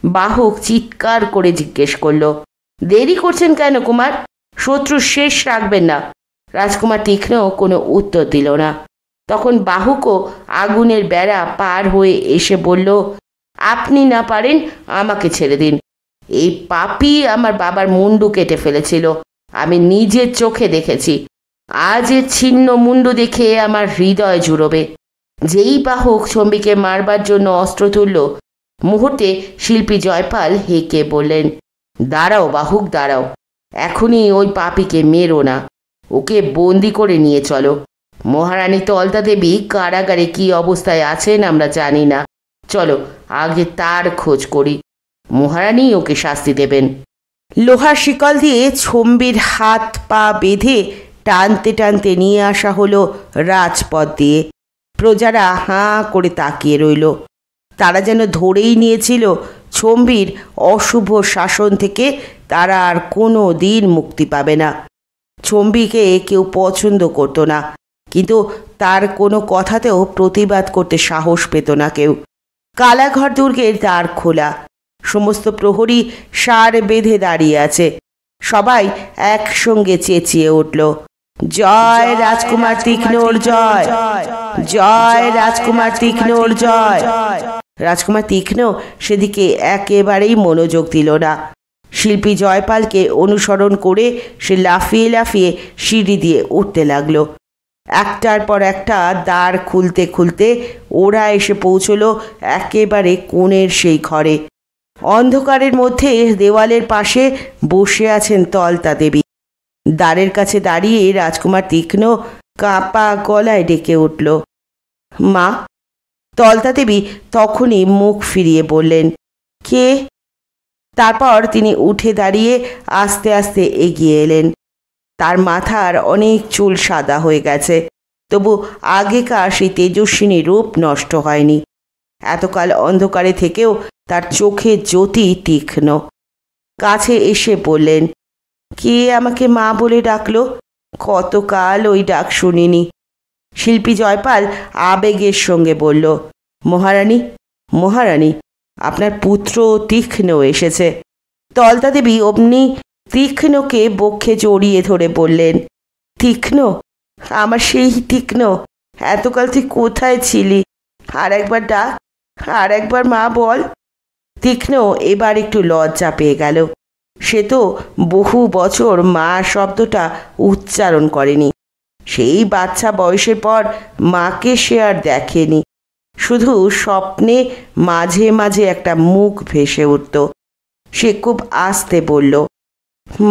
বাহক চিৎকার করে জিজ্ঞেস করল, দেরি করছেন কেন কুমার? শত্রু শেষ রাখবেন না। রাজকুমার তীক্ষ্ণ কোনো উত্তর দিল না। তখন বাহুকও আগুনের বেড়া পার হয়ে এসে বলল, আপনি না পারেন আমাকে ছেড়ে দিন। এই পাপী আমার বাবার মুন্ডু কেটে ফেলেছিল, আমি নিজের চোখে দেখেছি। আজ এর ছিন্ন মুন্ডু দেখে আমার হৃদয় জুড়বে। যেই বাহক ছম্বিকে মারবার জন্য অস্ত্র তুলল, মুহূর্তে শিল্পী জয়পাল হেঁকে বললেন, দাঁড়াও বাহুক, দাঁড়াও। এখনই ওই পাপীকে মেরো না, ওকে বন্দি করে নিয়ে চলো। মহারানী তলতা দেবী কারাগারে কি অবস্থায় আছেন আমরা জানি না। চলো আগে তার খোঁজ করি, মহারানী ওকে শাস্তি দেবেন। লোহার শিকল দিয়ে ছম্বির হাত পা বেঁধে টানতে টানতে নিয়ে আসা হলো রাজপথ দিয়ে। প্রজারা হাঁ করে তাকিয়ে রইল। তারা যেন ধরেই নিয়েছিল ছম্বির অশুভ শাসন থেকে তারা আর কোনো দিন মুক্তি পাবে না। ছম্বিকে কেউ পছন্দ করত না, কিন্তু তার কোনো কথাতেও প্রতিবাদ করতে সাহস পেত না কেউ। কালাঘর দুর্গের দ্বার খোলা, সমস্ত প্রহরী সার বেঁধে দাঁড়িয়ে আছে। সবাই একসঙ্গে চেঁচিয়ে উঠল, জয় রাজকুমার তীক্ষ্ণর জয়, জয় রাজকুমার তীক্ষ্ণর জয়। রাজকুমার তীক্ষ্ণ সেদিকে একেবারেই মনোযোগ দিল না। শিল্পী জয়পালকে অনুসরণ করে সে লাফিয়ে লাফিয়ে সিঁড়ি দিয়ে উঠতে লাগলো। একটার পর একটা দ্বার খুলতে খুলতে ওরা এসে পৌঁছল একেবারে কোণের সেই ঘরে। অন্ধকারের মধ্যে দেওয়ালের পাশে বসে আছেন তলতা দেবী। দ্বারের কাছে দাঁড়িয়ে রাজকুমার তীক্ষ্ণ কাঁপা গলায় ডেকে উঠল, মা। তলতা দেবী তখনই মুখ ফিরিয়ে বললেন, কে? তারপর তিনি উঠে দাঁড়িয়ে আস্তে আস্তে এগিয়ে এলেন। তার মাথার অনেক চুল সাদা হয়ে গেছে, তবু আগেকার সেই তেজস্বিনী রূপ নষ্ট হয়নি। এতকাল অন্ধকারে থেকেও তার চোখে জ্যোতি তীক্ষ্ণ। কাছে এসে বললেন, কে আমাকে মা বলে ডাকলো? কতকাল ওই ডাক শুনিনি। শিল্পী জয়পাল আবেগের সঙ্গে বলল, মহারানী, মহারানী, আপনার পুত্র তীক্ষ্ণ এসেছে। তলতা দেবী অমনি তীক্ষ্ণকে বক্ষে জড়িয়ে ধরে বললেন, তীক্ষ্ণ, আমার সেই তীক্ষ্ণ, এতকাল তুই কোথায় ছিলি? আর একবার ডাক, আর একবার মা বল। তীক্ষ্ণ এবার একটু লজ্জা পেয়ে গেল। সে তো বহু বছর মা শব্দটা উচ্চারণ করেনি। সেই বাচ্চা বয়সের পর মাকে সে আর দেখেনি। শুধু স্বপ্নে মাঝে মাঝে একটা মুখ ভেসে উঠত। সে খুব আস্তে বলল,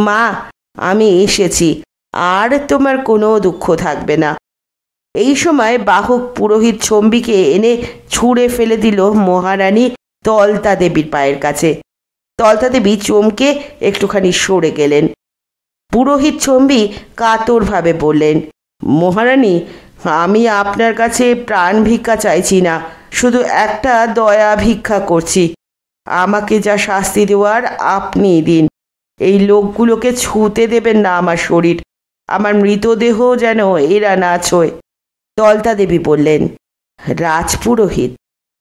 মা, আমি এসেছি, আর তোমার কোনো দুঃখ থাকবে না। এই সময় বাহক পুরোহিত চম্বিকে এনে ছুঁড়ে ফেলে দিল মহারানী তলতা দেবীর পায়ের কাছে। তলতা দেবী চমকে একটুখানি সরে গেলেন। পুরোহিত চম্বি কাতরভাবে বললেন, মহারানী, আমি আপনার কাছে প্রাণ ভিক্ষা চাইছি না, শুধু একটা দয়া ভিক্ষা করছি। আমাকে যা শাস্তি দেওয়ার আপনিই দিন। এই লোকগুলোকে ছুঁতে দেবেন না আমার শরীর, আমার মৃতদেহ যেন এরা না ছোঁয়। তলতা দেবী বললেন, রাজপুরোহিত,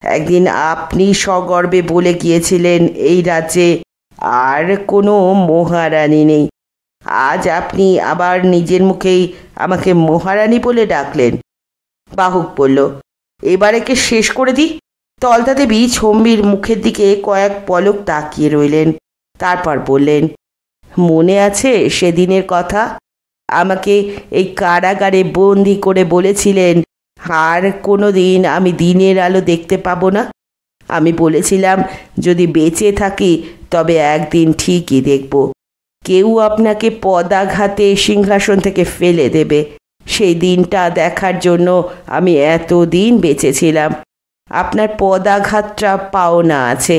একদিন আপনি সগর্বে বলে গিয়েছিলেন এই রাজ্যে আর কোনো মহারানী নেই। আজ আপনি আবার নিজের মুখেই আমাকে মহারানী বলে ডাকলেন। বাহক বলল, এবারেকে শেষ করে দিই। তলতা দেবী চম্বির মুখের দিকে কয়েক পলক তাকিয়ে রইলেন, তারপর বললেন, মনে আছে সেদিনের কথা? আমাকে এই কারাগারে বন্দি করে বলেছিলেন আর কোনো দিন আমি দিনের আলো দেখতে পাবো না। আমি বলেছিলাম, যদি বেঁচে থাকি তবে একদিন ঠিকই দেখব কেউ আপনাকে পদাঘাতে সিংহাসন থেকে ফেলে দেবে। সেই দিনটা দেখার জন্য আমি এতদিন বেঁচেছিলাম। আপনার পদাঘাতটা পাওনা আছে।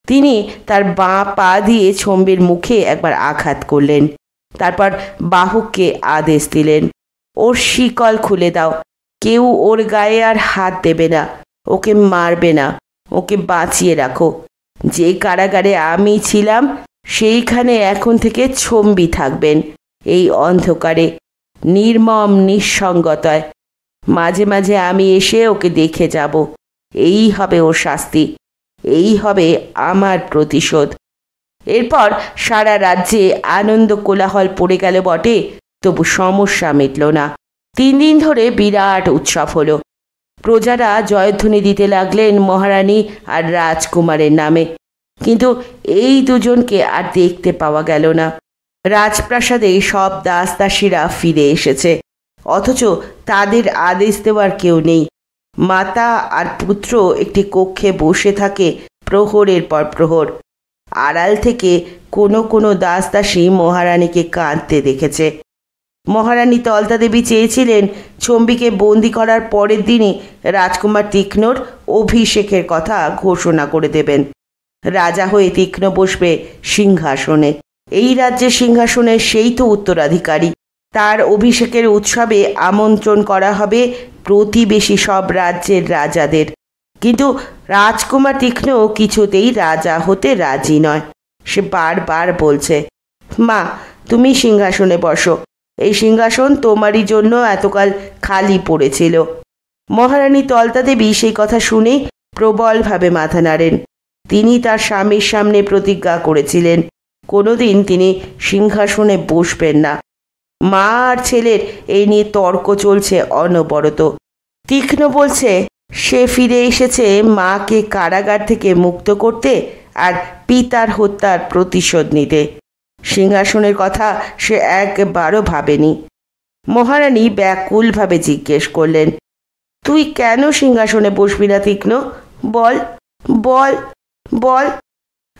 তিনি তার বাঁ পা দিয়ে চম্বির মুখে একবার আঘাত করলেন, তারপর বাহককে আদেশ দিলেন, ওর শিকল খুলে দাও। কেউ ওর গায়ে আর হাত দেবে না, ওকে মারবে না, ওকে বাঁচিয়ে রাখো। যে কারাগারে আমি ছিলাম সেইখানে এখন থেকে চম্বি থাকবেন, এই অন্ধকারে, নির্মম নিঃসঙ্গতায়। মাঝে মাঝে আমি এসে ওকে দেখে যাব। এই হবে ওর শাস্তি, এই হবে আমার প্রতিশোধ। এরপর সারা রাজ্যে আনন্দ কোলাহল পড়ে গেল বটে, তবু সমস্যা মিটল না। 3 দিন ধরে বিরাট উৎসব হলো। প্রজারা জয়ধ্বনি দিতে লাগলেন মহারানী আর রাজকুমারের নামে, কিন্তু এই দুজনকে আর দেখতে পাওয়া গেল না। রাজপ্রাসাদে সব দাসদাসীরা ফিরে এসেছে, অথচ তাদের আদেশ দেওয়ার কেউ নেই। মাতা আর পুত্র একটি কক্ষে বসে থাকে প্রহরের পর প্রহর। আড়াল থেকে কোনো কোনো দাসদাসী মহারানীকে কাঁদতে দেখেছে। মহারানী তলতা দেবী চেয়েছিলেন চম্বিকে বন্দি করার পরের দিনই রাজকুমার তীক্ষ্ণর অভিষেকের কথা ঘোষণা করে দেবেন। রাজা হয়ে তীক্ষ্ণ বসবে সিংহাসনে। এই রাজ্যের সিংহাসনের সেই তো উত্তরাধিকারী। তার অভিষেকের উৎসবে আমন্ত্রণ করা হবে প্রতিবেশী সব রাজ্যের রাজাদের। কিন্তু রাজকুমার তীক্ষ্ণ কিছুতেই রাজা হতে রাজি নয়। সে বারবার বলছে, মা, তুমি সিংহাসনে বসো, এই সিংহাসন তোমারই জন্য এতকাল খালি পড়েছিল। মহারানী তলতা দেবী সেই কথা শুনে প্রবলভাবে মাথা নাড়েন। তিনি তার স্বামীর সামনে প্রতিজ্ঞা করেছিলেন কোনোদিন তিনি সিংহাসনে বসবেন না। মা আর ছেলের এই নিয়ে তর্ক চলছে অনবরত। তীক্ষ্ণ বলছে সে ফিরে এসেছে মাকে কারাগার থেকে মুক্ত করতে আর পিতার হত্যার প্রতিশোধ নিতে। সিংহাসনের কথা সে একবারও ভাবেনি। মহারানী ব্যাকুলভাবে জিজ্ঞেস করলেন, তুই কেন সিংহাসনে বসবি না তীক্ষ্ণ? বল বল বল।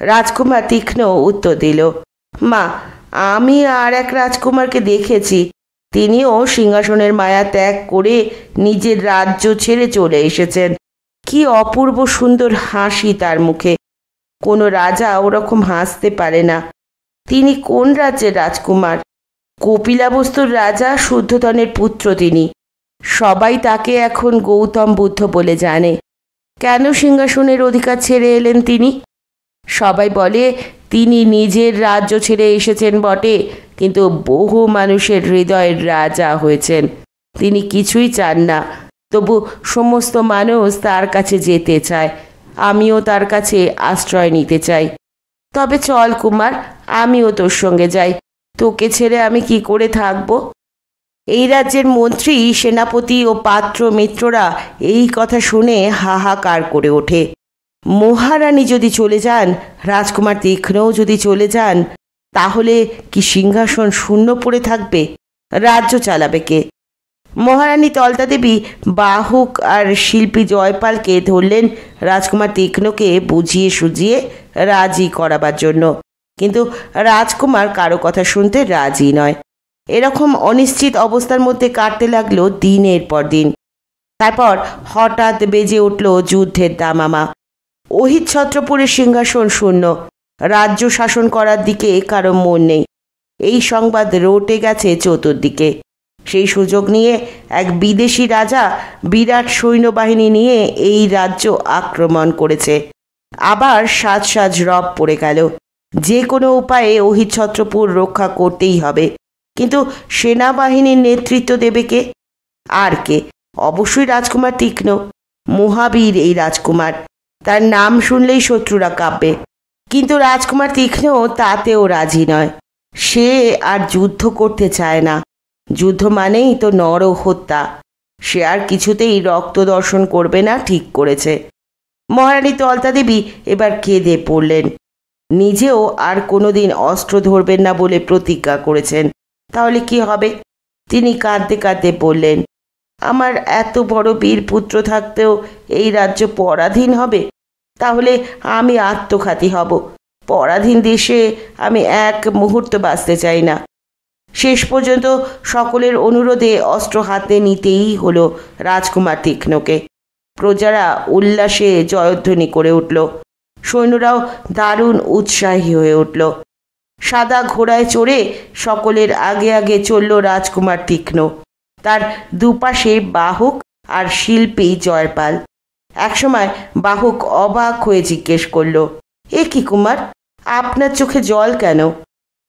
রাজকুমার তীক্ষ্ণ উত্তর দিল, মা, আমি আর এক রাজকুমারকে দেখেছি। তিনিও সিংহাসনের মায়া ত্যাগ করে নিজের রাজ্য ছেড়ে চলে এসেছেন। কি অপূর্ব সুন্দর হাসি তার মুখে। কোনো রাজা ওরকম হাসতে পারে না। তিনি কোন রাজ্যের রাজকুমার? কপিলাবস্তুর রাজা শুদ্ধোধনের পুত্র তিনি। সবাই তাকে এখন গৌতম বুদ্ধ বলে জানে। কেন সিংহাসনের অধিকার ছেড়ে এলেন তিনি? সবাই বলে তিনি নিজের রাজ্য ছেড়ে এসেছেন বটে, কিন্তু বহু মানুষের হৃদয়ের রাজা হয়েছেন। তিনি কিছুই চান না, তবু সমস্ত মানুষ তার কাছে যেতে চায়। আমিও তার কাছে আশ্রয় নিতে চাই। তবে চল কুমার, আমিও তোর সঙ্গে যাই। তোকে ছেড়ে আমি কি করে থাকব? এই রাজ্যের মন্ত্রী, সেনাপতি ও পাত্র মিত্ররা এই কথা শুনে হাহাকার করে ওঠে। মহারানী যদি চলে যান, রাজকুমার তীক্ষ্ণও যদি চলে যান, তাহলে কি সিংহাসন শূন্য পড়ে থাকবে? রাজ্য চালাবে কে? মহারানী তলতা দেবী বাহক আর শিল্পী জয়পালকে ধরলেন রাজকুমার তীক্ষ্ণকে বুঝিয়ে সুঝিয়ে রাজি করাবার জন্য। কিন্তু রাজকুমার কারো কথা শুনতে রাজি নয়। এরকম অনিশ্চিত অবস্থার মধ্যে কাটতে লাগলো দিনের পর দিন। তারপর হঠাৎ বেজে উঠল যুদ্ধের দামামা। অহিচ্ছত্রপুরের সিংহাসন শূন্য, রাজ্য শাসন করার দিকে কারো মন নেই। এই সংবাদ রটে গেছে চতুর্দিকে। সেই সুযোগ নিয়ে এক বিদেশি রাজা বিরাট সৈন্যবাহিনী নিয়ে এই রাজ্য আক্রমণ করেছে। আবার সাজ সাজ রব পড়ে গেল। যে কোনো উপায়ে অহিচ্ছত্রপুর রক্ষা করতেই হবে। কিন্তু সেনাবাহিনীর নেতৃত্ব দেবে কে? আর কে? অবশ্যই রাজকুমার তীক্ষ্ণ। মহাবীর এই রাজকুমার, তার নাম শুনলেই শত্রুরা কাঁপবে। কিন্তু রাজকুমার তীক্ষ্ণ তাতেও রাজি নয়। সে আর যুদ্ধ করতে চায় না। যুদ্ধ মানেই তো নরহত্যা। সে আর কিছুতেই রক্ত দর্শন করবে না, ঠিক করেছে। মহারানী তলতা দেবী এবার কেঁদে পড়লেন। নিজেও আর কোনোদিন অস্ত্র ধরবেন না বলে প্রতিজ্ঞা করেছেন। তাহলে কি হবে? তিনি কাঁদতে কাঁদতে বললেন, আমার এত বড় বীর পুত্র থাকতেও এই রাজ্য পরাধীন হবে? তাহলে আমি আত্মঘাতী হব। পরাধীন দেশে আমি এক মুহূর্ত বাঁচতে চাই না। শেষ পর্যন্ত সকলের অনুরোধে অস্ত্র হাতে নিতেই হলো রাজকুমার তীক্ষ্ণকে। প্রজারা উল্লাসে জয়ধ্বনি করে উঠল। সৈন্যরাও দারুণ উৎসাহী হয়ে উঠল। সাদা ঘোড়ায় চড়ে সকলের আগে আগে চলল রাজকুমার তীক্ষ্ণ। তার দুপাশে বাহক আর শিল্পী জয়পাল। একসময় বাহক অবাক হয়ে জিজ্ঞেস করল, এ কি কুমার, আপনার চোখে জল কেন?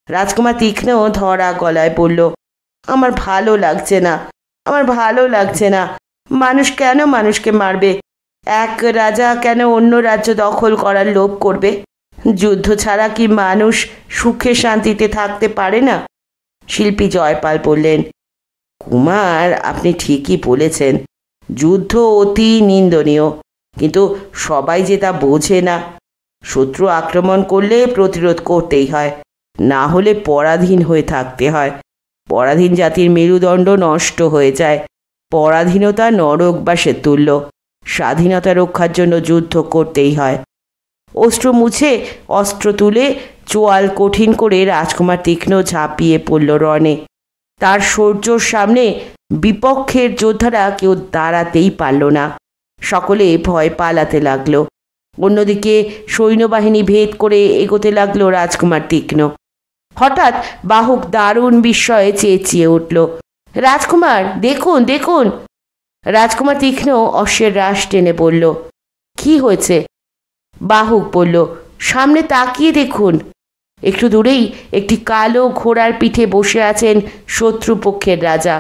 রাজকুমার তীক্ষ্ণ ধরা গলায় বলল, আমার ভালো লাগছে না, আমার ভালো লাগছে না। মানুষ কেন মানুষকে মারবে? এক রাজা কেন অন্য রাজ্য দখল করার লোভ করবে? যুদ্ধ ছাড়া কি মানুষ সুখে শান্তিতে থাকতে পারে না? শিল্পী জয়পাল বললেন, কুমার, আপনি ঠিকই বলেছেন। যুদ্ধ অতি নিন্দনীয়, কিন্তু সবাই যে তা বোঝে না। শত্রু আক্রমণ করলে প্রতিরোধ করতেই হয়, না হলে পরাধীন হয়ে থাকতে হয়। পরাধীন জাতির মেরুদণ্ড নষ্ট হয়ে যায়। পরাধীনতা নরকবাসের তুল্য। স্বাধীনতা রক্ষার জন্য যুদ্ধ করতেই হয়। অস্ত্র মুছে অস্ত্র তুলে চোয়াল কঠিন করে রাজকুমার তীক্ষ্ণ ঝাঁপিয়ে পড়ল রণে। তার শৌর্যর সামনে বিপক্ষের যোদ্ধারা কেউ দাঁড়াতেই পারল না। সকলে ভয় পালাতে লাগলো। অন্যদিকে সৈন্যবাহিনী ভেদ করে এগোতে লাগলো রাজকুমার তীক্ষ্ণ। হঠাৎ বাহক দারুণ বিস্ময়ে চেঁচিয়ে উঠল, রাজকুমার, দেখুন দেখুন! রাজকুমার তীক্ষ্ণ অশ্বের রাশ টেনে বলল, কি হয়েছে? বাহক বলল, সামনে তাকিয়ে দেখুন। একটু দূরেই একটি কালো ঘোড়ার পিঠে বসে আছেন শত্রুপক্ষের রাজা।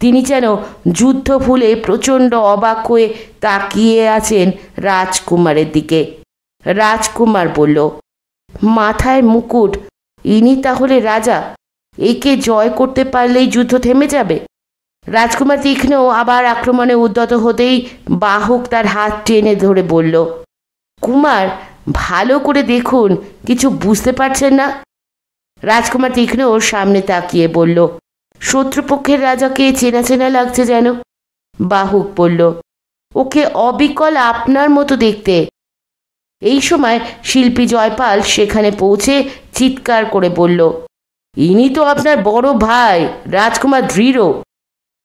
তিনি যেন যুদ্ধ ভুলে প্রচণ্ড অবাক হয়ে তাকিয়ে আছেন রাজকুমারের দিকে। রাজকুমার বলল, মাথায় মুকুট, ইনি তাহলে রাজা? একে জয় করতে পারলেই যুদ্ধ থেমে যাবে। রাজকুমার তীক্ষ্ণ আবার আক্রমণে উদ্যত হতেই বাহক তার হাত টেনে ধরে বলল, কুমার, ভালো করে দেখুন, কিছু বুঝতে পারছেন না? রাজকুমার তীক্ষ্ণ সামনে তাকিয়ে বলল, শত্রুপক্ষের রাজাকে চেনা চেনা লাগছে যেন। বাহক বলল, ওকে অবিকল আপনার মতো দেখতে। এই সময় শিল্পী জয়পাল সেখানে পৌঁছে চিৎকার করে বলল, ইনি তো আপনার বড় ভাই রাজকুমার দৃঢ়।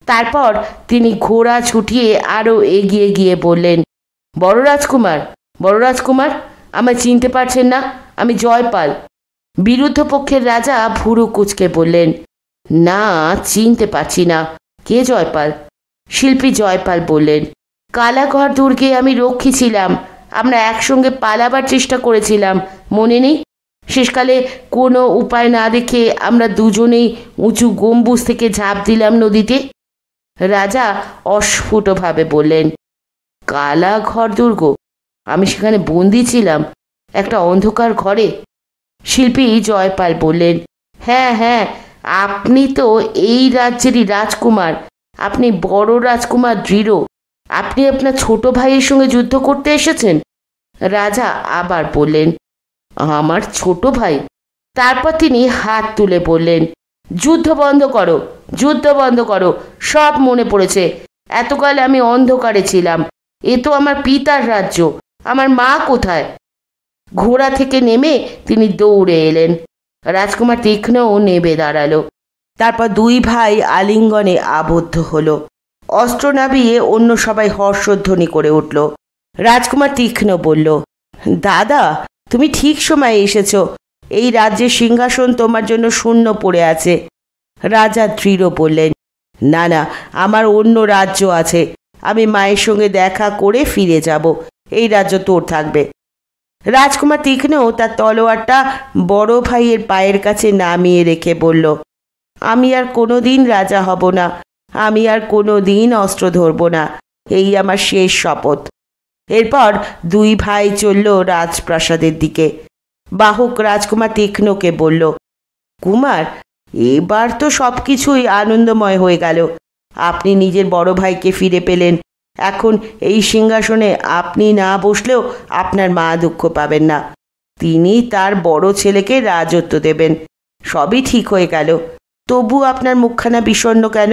তারপর তিনি ঘোড়া ছুটিয়ে আরও এগিয়ে গিয়ে বললেন, বড় রাজকুমার, বড় রাজকুমার, আমায় চিনতে পারছেন না? আমি জয়পাল। বিরুদ্ধ পক্ষের রাজা ভুরু কুঁচকে বললেন, না, চিনতে পারছি না। কে জয়পাল? শিল্পী জয়পাল বললেন, কালাঘর দুর্গে আমি রক্ষী ছিলাম। আমরা একসঙ্গে পালাবার চেষ্টা করেছিলাম, মনে নেই? শেষকালে কোনো উপায় না দেখে আমরা দুজনেই উঁচু গম্বুজ থেকে ঝাঁপ দিলাম নদীতে। রাজা অস্ফুটভাবে বললেন, কালাঘর দুর্গ? আমি সেখানে বন্দি ছিলাম, একটা অন্ধকার ঘরে। শিল্পী জয়পাল বললেন, হ্যাঁ হ্যাঁ, আপনি তো এই রাজ্যেরই রাজকুমার। আপনি বড় রাজকুমার দৃঢ়। আপনি আপনার ছোট ভাইয়ের সঙ্গে যুদ্ধ করতে এসেছেন। রাজা আবার বললেন, আমার ছোট ভাই? তারপর তিনি হাত তুলে বললেন, যুদ্ধ বন্ধ করো, যুদ্ধ বন্ধ করো। সব মনে পড়েছে। এতকাল আমি অন্ধকারে ছিলাম। এ তো আমার পিতার রাজ্য। আমার মা কোথায়? ঘোড়া থেকে নেমে তিনি দৌড়ে এলেন। রাজকুমার তীক্ষ্ণও নেমে দাঁড়ালো। তারপর দুই ভাই আলিঙ্গনে আবদ্ধ হলো। অস্ত্র নামিয়ে অন্য সবাই হর্ষধ্বনি করে উঠল। রাজকুমার তীক্ষ্ণ বলল, দাদা, তুমি ঠিক সময়ে এসেছ। এই রাজ্যের সিংহাসন তোমার জন্য শূন্য পড়ে আছে। রাজা দৃঢ় বললেন, না না, আমার অন্য রাজ্য আছে। আমি মায়ের সঙ্গে দেখা করে ফিরে যাব। এই রাজ্য তোর থাকবে। রাজকুমার তীক্ষ্ণ তার তলোয়ারটা বড় ভাইয়ের পায়ের কাছে নামিয়ে রেখে বলল, আমি আর কোনো দিন রাজা হব না। আমি আর কোনো দিন অস্ত্র ধরব না। এই আমার শেষ শপথ। এরপর দুই ভাই চলল রাজপ্রাসাদের দিকে। বাহক রাজকুমার তীক্ষ্ণকে বলল, কুমার, এবার তো সব কিছুই আনন্দময় হয়ে গেল। আপনি নিজের বড় ভাইকে ফিরে পেলেন। এখন এই সিংহাসনে আপনি না বসলেও আপনার মা দুঃখ পাবেন না। তিনি তার বড় ছেলেকে রাজত্ব দেবেন। সবই ঠিক হয়ে গেল। তবু আপনার মুখখানা বিষণ্ণ কেন?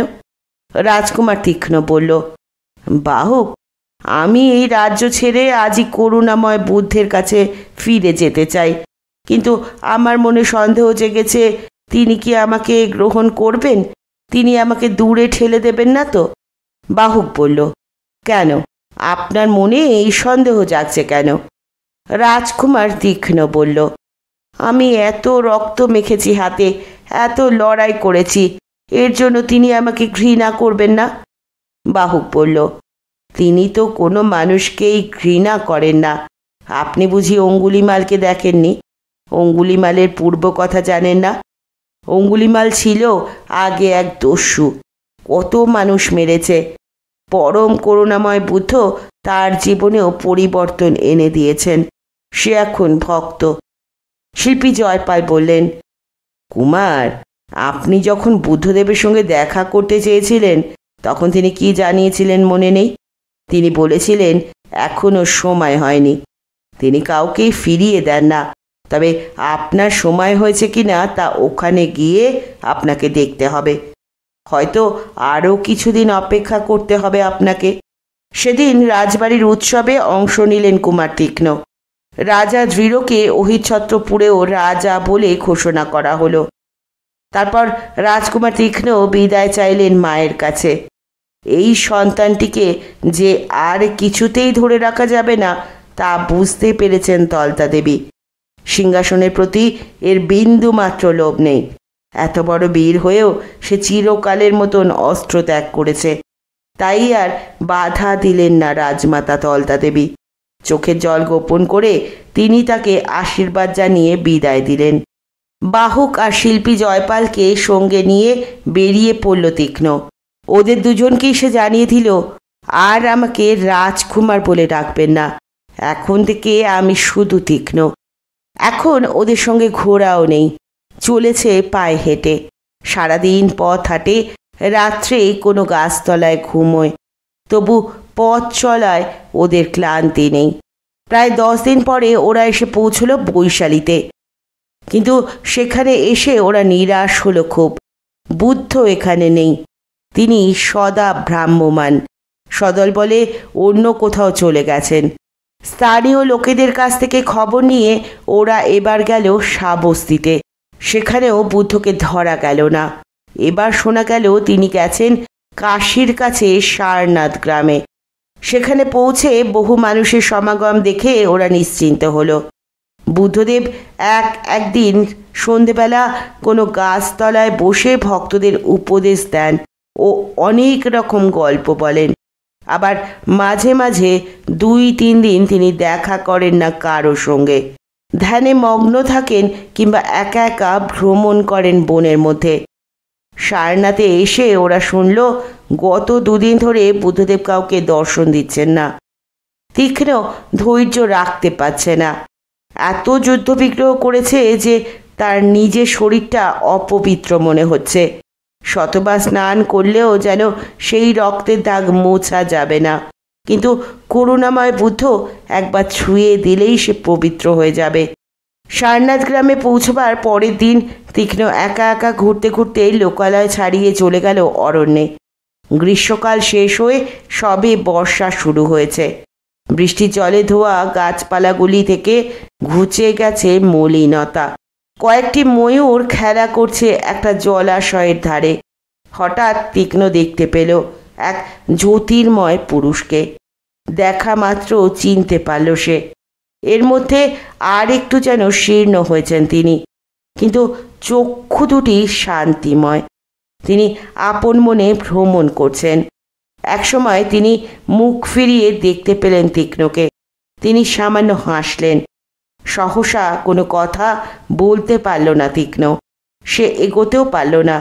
রাজকুমার তীক্ষ্ণ বলল, বাহক, আমি এই রাজ্য ছেড়ে আজই করুণাময় বুদ্ধের কাছে ফিরে যেতে চাই। কিন্তু আমার মনে সন্দেহ জেগেছে, তিনি কি আমাকে গ্রহণ করবেন? তিনি আমাকে দূরে ঠেলে দেবেন না তো? বাহক বলল, কেন, আপনার মনে এই সন্দেহ জাগছে কেন? রাজকুমার তীক্ষ্ণ বলল, আমি এত রক্ত মেখেছি হাতে, এত লড়াই করেছি, এর জন্য তিনি আমাকে ঘৃণা করবেন না? বাহক বলল, তিনি তো কোনো মানুষকেই ঘৃণা করেন না। আপনি বুঝি অঙ্গুলিমালকে দেখেননি? অঙ্গুলিমালের পূর্ব কথা জানেন না? অঙ্গুলিমাল ছিল আগে এক দস্যু, কত মানুষ মেরেছে। পরম করুণাময় বুদ্ধ তার জীবনেও পরিবর্তন এনে দিয়েছেন। সে এখন ভক্ত। শিল্পী জয়পাল বললেন, কুমার, আপনি যখন বুদ্ধদেবের সঙ্গে দেখা করতে চেয়েছিলেন তখন তিনি কি জানিয়েছিলেন মনে নেই? তিনি বলেছিলেন এখনো সময় হয়নি। তিনি কাউকেই ফিরিয়ে দেন না। তবে আপনার সময় হয়েছে কিনা তা ওখানে গিয়ে আপনাকে দেখতে হবে। হয়তো আরও কিছুদিন অপেক্ষা করতে হবে আপনাকে। সেদিন রাজবাড়ির উৎসবে অংশ নিলেন কুমার তীক্ষ্ণ। রাজা দৃঢ়কে অহিচ্ছত্রপুরেও রাজা বলে ঘোষণা করা হলো। তারপর রাজকুমার তীক্ষ্ণ বিদায় চাইলেন মায়ের কাছে। এই সন্তানটিকে যে আর কিছুতেই ধরে রাখা যাবে না তা বুঝতে পেরেছেন তলতা দেবী। সিংহাসনের প্রতি এর বিন্দু মাত্র লোভ নেই। এত বড় বীর হয়েও সে চিরকালের মতন অস্ত্র ত্যাগ করেছে। তাই আর বাধা দিলেন না রাজমাতা তলতা দেবী। চোখের জল গোপন করে তিনি তাকে আশীর্বাদ জানিয়ে বিদায় দিলেন। বাহক আর শিল্পী জয়পালকে সঙ্গে নিয়ে বেরিয়ে পড়ল তীক্ষ্ণ। ওদের দুজনকেই সে জানিয়ে দিল, আর আমাকে রাজকুমার বলে ডাকবেন না। এখন থেকে আমি শুধু তীক্ষ্ণ। এখন ওদের সঙ্গে ঘোড়াও নেই, চলেছে পায়ে হেঁটে। সারাদিন পথ হাঁটে, রাত্রে কোনো গাছতলায় ঘুমোয়। তবু পথ চলায় ওদের ক্লান্তি নেই। প্রায় 10 দিন পরে ওরা এসে পৌঁছল বৈশালীতে। কিন্তু সেখানে এসে ওরা নিরাশ হলো খুব। বুদ্ধ এখানে নেই। তিনি সদা ভ্রাম্যমান। সদল বলে অন্য কোথাও চলে গেছেন। স্থানীয় লোকেদের কাছ থেকে খবর নিয়ে ওরা এবার গেল সাবস্তিতে। সেখানেও বুদ্ধকে ধরা গেল না। এবার শোনা গেল তিনি গেছেন কাশীর কাছে সারনাথ গ্রামে। সেখানে পৌঁছে বহু মানুষের সমাগম দেখে ওরা নিশ্চিন্ত হলো। বুদ্ধদেব একদিন সন্ধেবেলা কোনো গাছতলায় বসে ভক্তদের উপদেশ দেন ও অনেক রকম গল্প বলেন। আবার মাঝে মাঝে 2-3 দিন তিনি দেখা করেন না কারো সঙ্গে। ধ্যানে মগ্ন থাকেন কিংবা একা একা ভ্রমণ করেন বনের মধ্যে। সারনাথে এসে ওরা শুনল গত 2 দিন ধরে বুদ্ধদেব কাউকে দর্শন দিচ্ছেন না। তীক্ষ্ণ ধৈর্য রাখতে পারছে না। এত যুদ্ধ বিগ্রহ করেছে যে তার নিজের শরীরটা অপবিত্র মনে হচ্ছে। শতবার স্নান করলেও যেন সেই রক্তের দাগ মোছা যাবে না। কিন্তু করুণাময় বুদ্ধ একবার ছুঁয়ে দিলেই সে পবিত্র হয়ে যাবে। সারনাথ গ্রামে পৌঁছবার পরের দিন তীক্ষ্ণ একা একা ঘুরতে ঘুরতে লোকালয় ছাড়িয়ে চলে গেল অরণ্যে। গ্রীষ্মকাল শেষ হয়ে সবে বর্ষা শুরু হয়েছে। বৃষ্টির জলে ধোয়া গাছপালাগুলি থেকে ঘুচে গেছে মলিনতা। কয়েকটি ময়ূর খেলা করছে একটা জলাশয়ের ধারে। হঠাৎ তীক্ষ্ণ দেখতে পেল এক জ্যোতির্ময় পুরুষকে। দেখা মাত্র চিনতে পারল সে। এর মধ্যে আর একটু যেন শীর্ণ হয়েছেন তিনি, কিন্তু চক্ষু দুটি শান্তিময়। তিনি আপন মনে ভ্রমণ করছেন। একসময় তিনি মুখ ফিরিয়ে দেখতে পেলেন তীক্ষ্ণকে। তিনি সামান্য হাসলেন। সহসা কোনো কথা বলতে পারল না তীক্ষ্ণ। সে এগোতেও পারল না।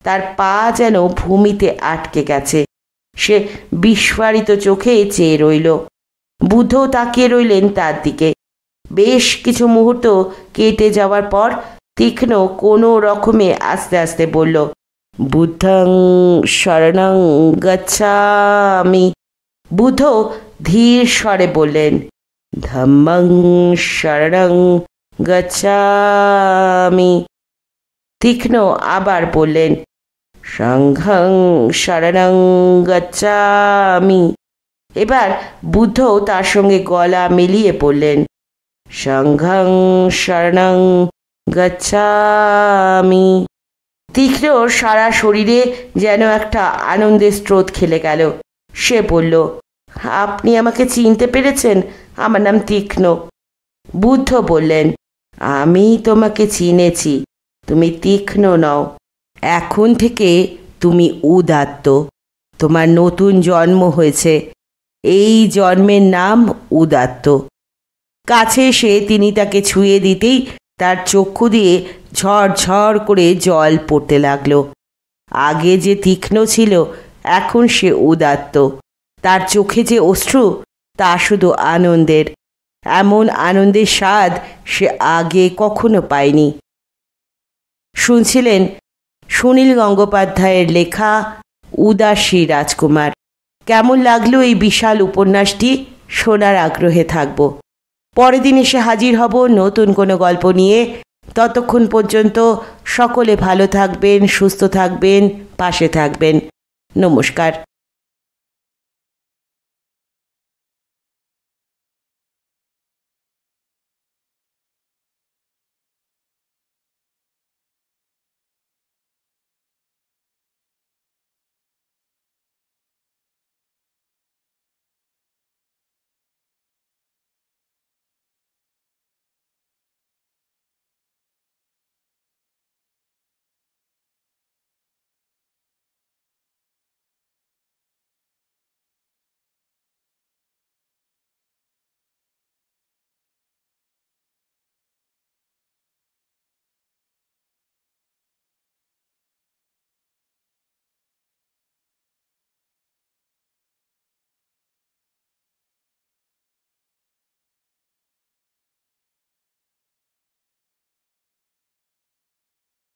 তার পা যেন ভূমিতে আটকে গেছে। সে বিস্ফারিত চোখে চেয়ে রইল। বুদ্ধ তাকিয়ে রইলেন তার দিকে। বেশ কিছু মুহূর্ত কেটে যাওয়ার পর তীক্ষ্ণ কোনো রকমে আস্তে আস্তে বলল, বুদ্ধং শরণং গচ্ছামি। বুদ্ধ ধীর স্বরে বললেন, ধম্মং শরণং গচ্ছামি। তীক্ষ্ণ আবার বললেন, সংঘং শরণং গচ্ছামি। এবার বুদ্ধ তার সঙ্গে গলা মিলিয়ে বললেন, সংঘং শরণং গচ্ছামি। তীক্ষ্ণ সারা শরীরে যেন একটা আনন্দের স্রোত খেলে গেল। সে বলল, আপনি আমাকে চিনতে পেরেছেন? আমার নাম তীক্ষ্ণ। বুদ্ধ বললেন, আমি তোমাকে চিনেছি। তুমি তীক্ষ্ণ নও। এখন থেকে তুমি উদাত্ত। তোমার নতুন জন্ম হয়েছে। এই জন্মের নাম উদাত্ত। কাছে এসে তিনি তাকে ছুঁয়ে দিতেই তার চক্ষু দিয়ে ঝরঝর করে জল পড়তে লাগলো। আগে যে তীক্ষ্ণ ছিল, এখন সে উদাত্ত। তার চোখে যে অশ্রু, তা শুধু আনন্দের। এমন আনন্দের স্বাদ সে আগে কখনো পায়নি। শুনছিলেন সুনীল গঙ্গোপাধ্যায়ের লেখা উদাসী রাজকুমার। কেমন লাগলো এই বিশাল উপন্যাসটি? শোনার আগ্রহে থাকব। পরের দিন এসে হাজির হব নতুন কোনো গল্প নিয়ে। ততক্ষণ পর্যন্ত সকলে ভালো থাকবেন, সুস্থ থাকবেন, পাশে থাকবেন। নমস্কার।